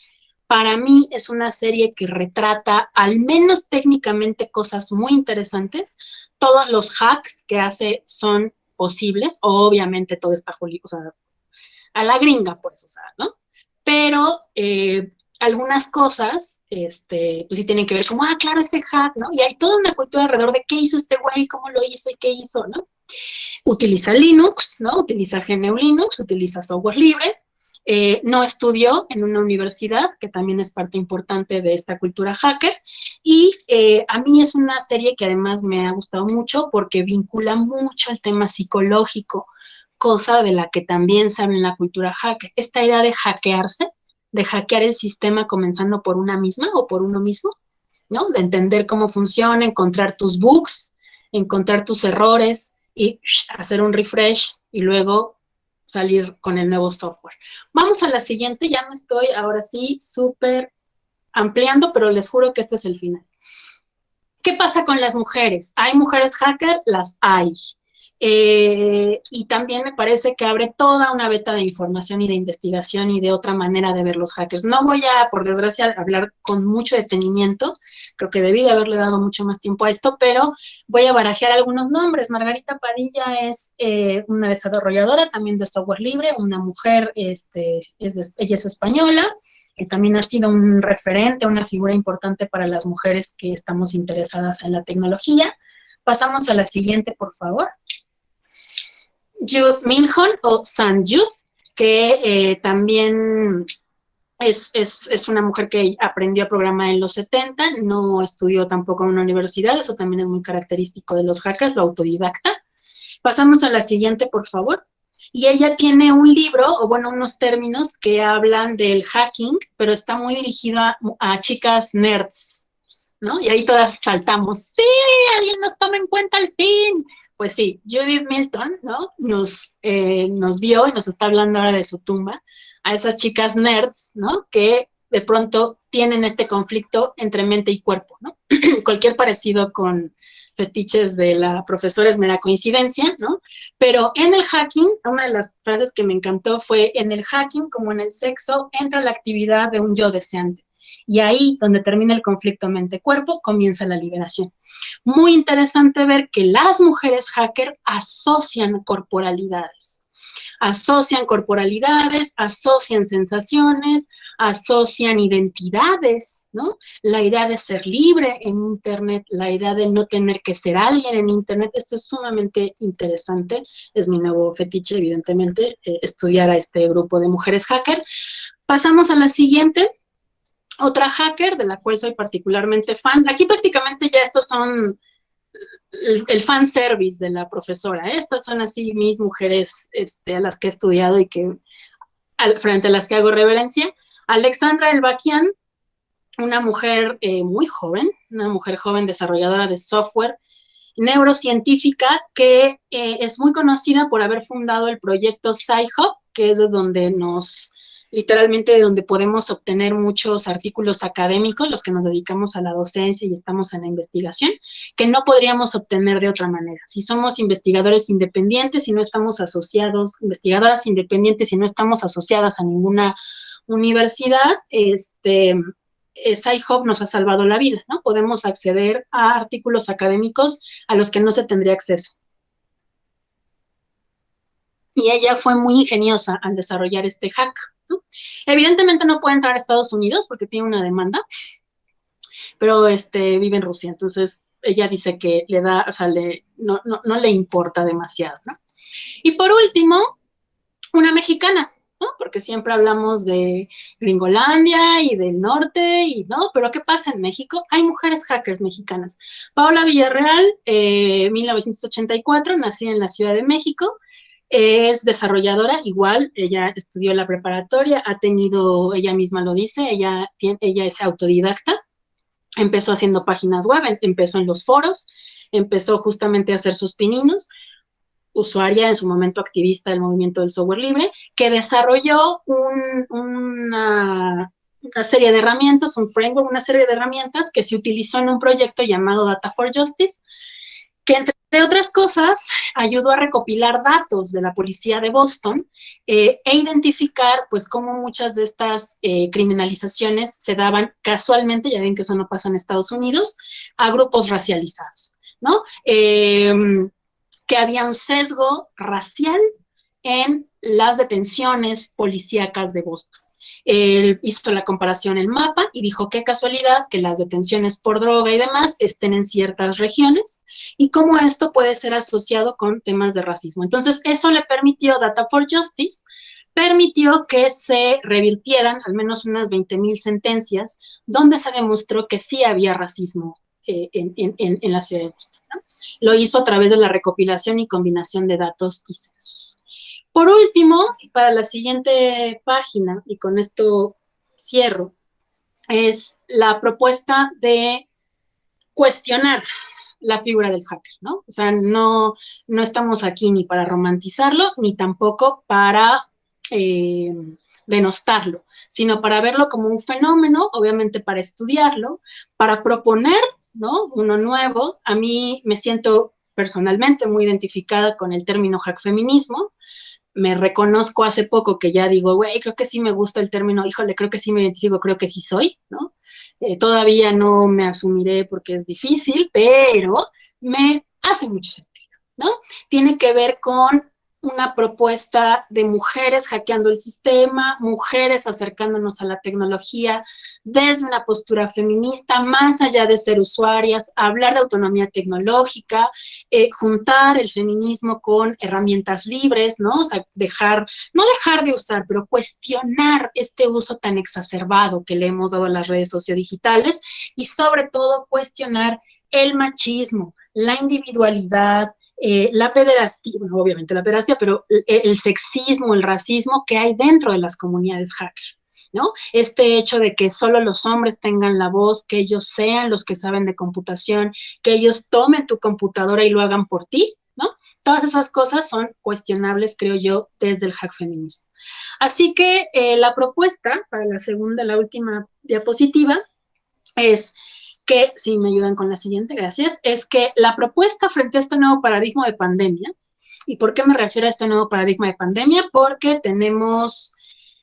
Para mí es una serie que retrata, al menos técnicamente, cosas muy interesantes. Todos los hacks que hace son posibles. Obviamente todo está, o sea, a la gringa, pues, o sea, ¿no? Pero algunas cosas, pues sí tienen que ver como, claro, este hack, ¿no? Y hay toda una cultura alrededor de qué hizo este güey, cómo lo hizo y qué hizo, ¿no? Utiliza Linux, ¿no? Utiliza GNU Linux, utiliza software libre. No estudió en una universidad, que también es parte importante de esta cultura hacker, y a mí es una serie que además me ha gustado mucho porque vincula mucho el tema psicológico, cosa de la que también se habla en la cultura hacker. Esta idea de hackearse, de hackear el sistema comenzando por una misma o por uno mismo, ¿no? De entender cómo funciona, encontrar tus bugs, encontrar tus errores y hacer un refresh y luego salir con el nuevo software. Vamos a la siguiente, ya me estoy ahora sí súper ampliando, pero les juro que este es el final. ¿Qué pasa con las mujeres? ¿Hay mujeres hacker? Las hay. Y también me parece que abre toda una veta de información y de investigación y de otra manera de ver los hackers. No voy a, por desgracia, hablar con mucho detenimiento, creo que debí de haberle dado mucho más tiempo a esto, pero voy a barajear algunos nombres. Margarita Padilla es una desarrolladora también de software libre, una mujer, ella es española, que también ha sido un referente, una figura importante para las mujeres que estamos interesadas en la tecnología. Pasamos a la siguiente, por favor. Jude Milhon o San Jude, que también es una mujer que aprendió a programar en los 70, no estudió tampoco en una universidad, eso también es muy característico de los hackers, lo autodidacta. Pasamos a la siguiente, por favor. Y ella tiene un libro, o bueno, unos términos que hablan del hacking, pero está muy dirigido a chicas nerds, ¿no? Y ahí todas saltamos, ¡sí! ¡Alguien nos toma en cuenta al fin! Pues sí, Judith Milton, ¿no? Nos vio y nos está hablando ahora de su tumba, a esas chicas nerds, ¿no? Que de pronto tienen este conflicto entre mente y cuerpo, ¿no? Cualquier parecido con fetiches de la profesora es mera coincidencia, ¿no? Pero en el hacking, una de las frases que me encantó fue, en el hacking, como en el sexo, entra la actividad de un yo deseante. Y ahí, donde termina el conflicto mente-cuerpo, comienza la liberación. Muy interesante ver que las mujeres hacker asocian corporalidades, asocian sensaciones, asocian identidades, ¿no? La idea de ser libre en Internet, la idea de no tener que ser alguien en Internet, esto es sumamente interesante, es mi nuevo fetiche, evidentemente, estudiar a este grupo de mujeres hacker. Pasamos a la siguiente. Otra hacker, de la cual soy particularmente fan. Aquí prácticamente ya estos son el fanservice de la profesora. Estas son así mis mujeres a las que he estudiado y que frente a las que hago reverencia. Alexandra Elbakian, una mujer muy joven, una mujer joven desarrolladora de software, neurocientífica, que es muy conocida por haber fundado el proyecto Sci-Hub, que es de donde literalmente de donde podemos obtener muchos artículos académicos, los que nos dedicamos a la docencia y estamos en la investigación, que no podríamos obtener de otra manera. Si somos investigadores independientes y no estamos asociados, investigadoras independientes y no estamos asociadas a ninguna universidad, Sci-Hub nos ha salvado la vida, ¿no? Podemos acceder a artículos académicos a los que no se tendría acceso. Y ella fue muy ingeniosa al desarrollar este hack, ¿no? Evidentemente no puede entrar a Estados Unidos porque tiene una demanda, pero vive en Rusia, entonces ella dice que le da, o sea, no le importa demasiado, ¿no? Y por último, una mexicana, ¿no? Porque siempre hablamos de Gringolandia y del norte, y no, pero ¿qué pasa en México? Hay mujeres hackers mexicanas. Paola Villarreal, 1984, nacida en la Ciudad de México, es desarrolladora, igual, ella estudió la preparatoria, ha tenido, ella misma lo dice, ella es autodidacta, empezó haciendo páginas web, empezó en los foros, empezó justamente a hacer sus pininos, usuaria, en su momento activista del movimiento del software libre, que desarrolló una serie de herramientas, un framework, una serie de herramientas que se utilizó en un proyecto llamado Data for Justice, que entre otras cosas ayudó a recopilar datos de la policía de Boston e identificar pues cómo muchas de estas criminalizaciones se daban casualmente, ya ven que eso no pasa en Estados Unidos, a grupos racializados, ¿no? Que había un sesgo racial en las detenciones policíacas de Boston. Él hizo la comparación en mapa y dijo qué casualidad que las detenciones por droga y demás estén en ciertas regiones y cómo esto puede ser asociado con temas de racismo. Entonces, eso le permitió, Data for Justice, permitió que se revirtieran al menos unas 20,000 sentencias donde se demostró que sí había racismo en la ciudad de Boston, ¿no? Lo hizo a través de la recopilación y combinación de datos y censos. Por último, para la siguiente página, y con esto cierro, es la propuesta de cuestionar la figura del hacker, ¿no? O sea, no estamos aquí ni para romantizarlo, ni tampoco para denostarlo, sino para verlo como un fenómeno, obviamente para estudiarlo, para proponer, ¿no? Uno nuevo. A mí me siento personalmente muy identificada con el término hackfeminismo. Me reconozco hace poco que ya digo, güey, creo que sí me gusta el término, híjole, creo que sí me identifico, creo que sí soy, ¿no? Todavía no me asumiré porque es difícil, pero me hace mucho sentido, ¿no? Tiene que ver con una propuesta de mujeres hackeando el sistema, mujeres acercándonos a la tecnología desde una postura feminista, más allá de ser usuarias, hablar de autonomía tecnológica, juntar el feminismo con herramientas libres, ¿no? O sea, no dejar de usar, pero cuestionar este uso tan exacerbado que le hemos dado a las redes sociodigitales y sobre todo cuestionar el machismo, la individualidad, la pederastía, bueno, obviamente la pederastía, pero el sexismo, el racismo que hay dentro de las comunidades hacker, ¿no? Este hecho de que solo los hombres tengan la voz, que ellos sean los que saben de computación, que ellos tomen tu computadora y lo hagan por ti, ¿no? Todas esas cosas son cuestionables, creo yo, desde el hack feminismo. Así que la propuesta para la última diapositiva es que, si me ayudan con la siguiente, gracias, es que la propuesta frente a este nuevo paradigma de pandemia, ¿y por qué me refiero a este nuevo paradigma de pandemia? Porque tenemos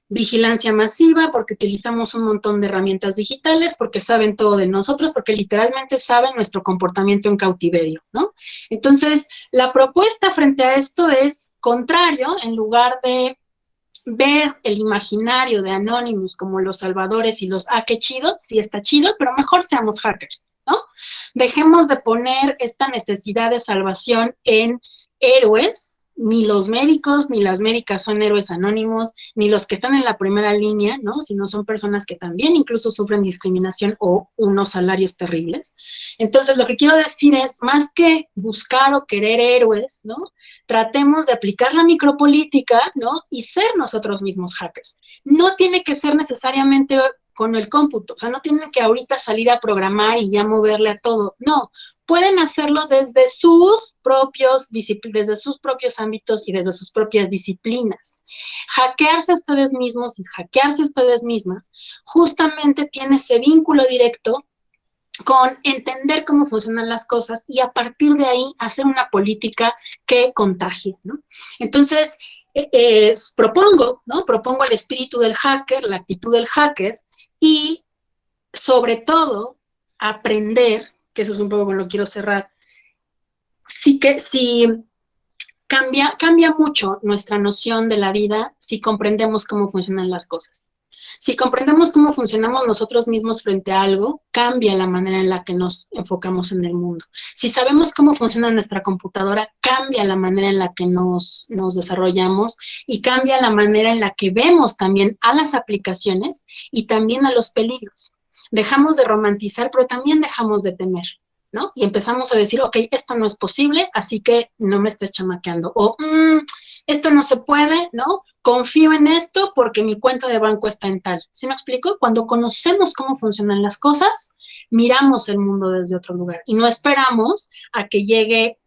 vigilancia masiva, porque utilizamos un montón de herramientas digitales, porque saben todo de nosotros, porque literalmente saben nuestro comportamiento en cautiverio, ¿no? Entonces, la propuesta frente a esto es contrario, en lugar de ver el imaginario de Anonymous como los salvadores y los, qué chido, sí está chido, pero mejor seamos hackers, ¿no? Dejemos de poner esta necesidad de salvación en héroes ni los médicos ni las médicas son héroes anónimos, ni los que están en la primera línea, ¿no? Sino son personas que también incluso sufren discriminación o unos salarios terribles. Entonces, lo que quiero decir es, más que buscar o querer héroes, ¿no? Tratemos de aplicar la micropolítica, ¿no? Y ser nosotros mismos hackers. No tiene que ser necesariamente con el cómputo, o sea, no tienen que ahorita salir a programar y ya moverle a todo, no, pueden hacerlo desde sus propios ámbitos y desde sus propias disciplinas. Hackearse a ustedes mismos y hackearse a ustedes mismas justamente tiene ese vínculo directo con entender cómo funcionan las cosas y a partir de ahí hacer una política que contagie, ¿no? Entonces, propongo, ¿no? Propongo el espíritu del hacker, la actitud del hacker y sobre todo aprender, que eso es un poco con lo que quiero cerrar, sí cambia mucho nuestra noción de la vida si comprendemos cómo funcionan las cosas. Si comprendemos cómo funcionamos nosotros mismos frente a algo, cambia la manera en la que nos enfocamos en el mundo. Si sabemos cómo funciona nuestra computadora, cambia la manera en la que nos desarrollamos y cambia la manera en la que vemos también a las aplicaciones y también a los peligros. Dejamos de romantizar, pero también dejamos de temer, ¿no? Y empezamos a decir, ok, esto no es posible, así que no me estés chamaqueando. O, esto no se puede, ¿no? Confío en esto porque mi cuenta de banco está en tal. ¿Sí me explico? Cuando conocemos cómo funcionan las cosas, miramos el mundo desde otro lugar y no esperamos a que llegue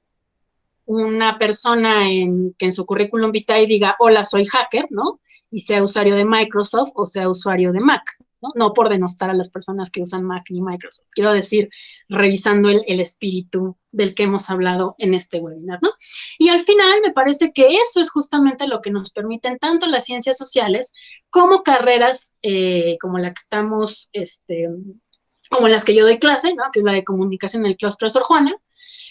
una persona que en su currículum vitae diga, hola, soy hacker, ¿no? Y sea usuario de Microsoft o sea usuario de Mac, ¿no? No por denostar a las personas que usan Mac ni Microsoft. Quiero decir, revisando el espíritu del que hemos hablado en este webinar, ¿no? Y al final me parece que eso es justamente lo que nos permiten tanto las ciencias sociales como carreras como la que estamos, como las que yo doy clase, ¿no? Que es la de comunicación en el claustro de Sor Juana,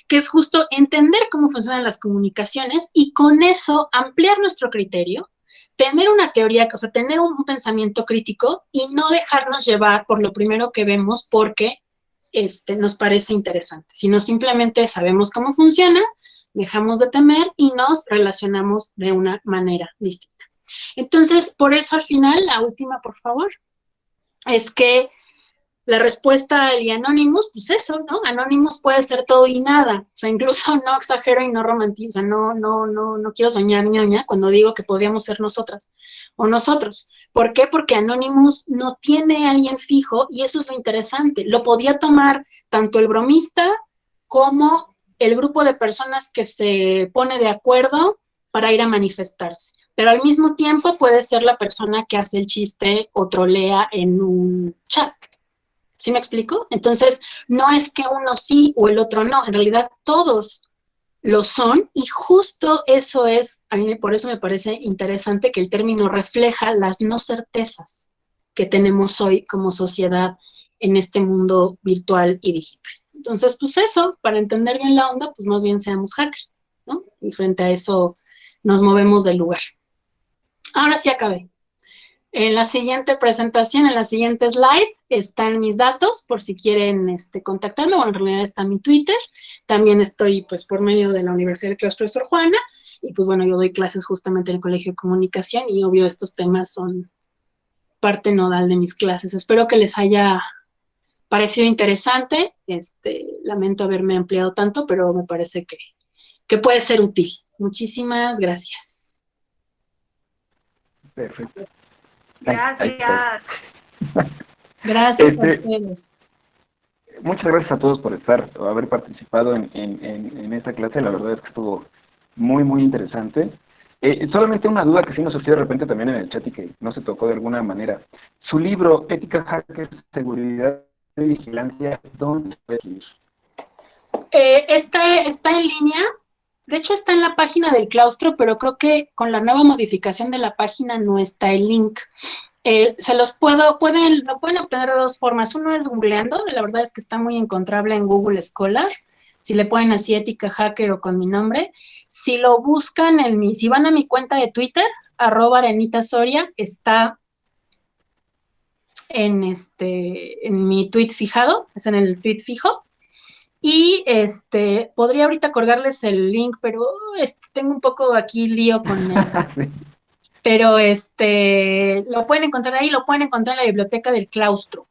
que es justo entender cómo funcionan las comunicaciones y con eso ampliar nuestro criterio, tener una teoría, o sea, tener un pensamiento crítico y no dejarnos llevar por lo primero que vemos porque nos parece interesante, sino simplemente sabemos cómo funciona, dejamos de temer y nos relacionamos de una manera distinta. Entonces, por eso al final, la última, por favor, es que la respuesta al Anonymous, pues eso, ¿no? Anonymous puede ser todo y nada. O sea, incluso no exagero y no romantizo, no quiero soñar ñoña cuando digo que podríamos ser nosotras o nosotros. ¿Por qué? Porque Anonymous no tiene a alguien fijo y eso es lo interesante. Lo podía tomar tanto el bromista como el grupo de personas que se pone de acuerdo para ir a manifestarse. Pero al mismo tiempo puede ser la persona que hace el chiste o trolea en un chat. ¿Sí me explico? Entonces, no es que uno sí o el otro no, en realidad todos lo son y justo eso es, a mí por eso me parece interesante que el término refleja las no certezas que tenemos hoy como sociedad en este mundo virtual y digital. Entonces, pues eso, para entender bien la onda, pues más bien seamos hackers, ¿no? Y frente a eso nos movemos del lugar. Ahora sí acabé. En la siguiente presentación, en la siguiente slide, están mis datos por si quieren contactarme. Bueno, en realidad está mi Twitter. También estoy, pues, por medio de la Universidad del Claustro de Sor Juana. Y, pues, bueno, yo doy clases justamente en el Colegio de Comunicación y, obvio, estos temas son parte nodal de mis clases. Espero que les haya parecido interesante. Lamento haberme ampliado tanto, pero me parece que puede ser útil. Muchísimas gracias. Perfecto. Gracias. Gracias a ustedes. Muchas gracias a todos por haber participado en esta clase. La verdad es que estuvo muy, muy interesante. Solamente una duda que sí nos surgió de repente también en el chat y que no se tocó de alguna manera. Su libro, Ética, Hackers, Seguridad y Vigilancia, ¿dónde se puede adquirir? Está en línea. De hecho, está en la página del claustro, pero creo que con la nueva modificación de la página no está el link. Lo pueden obtener de dos formas. Uno es googleando, la verdad es que está muy encontrable en Google Scholar. Si le ponen así Ética Hacker o con mi nombre. Si lo buscan si van a mi cuenta de Twitter, @ArenitaSoria, está en mi tweet fijado, es en el tweet fijo. Y podría ahorita colgarles el link, pero tengo un poco aquí lío con él. Sí. Pero lo pueden encontrar ahí, lo pueden encontrar en la biblioteca del claustro.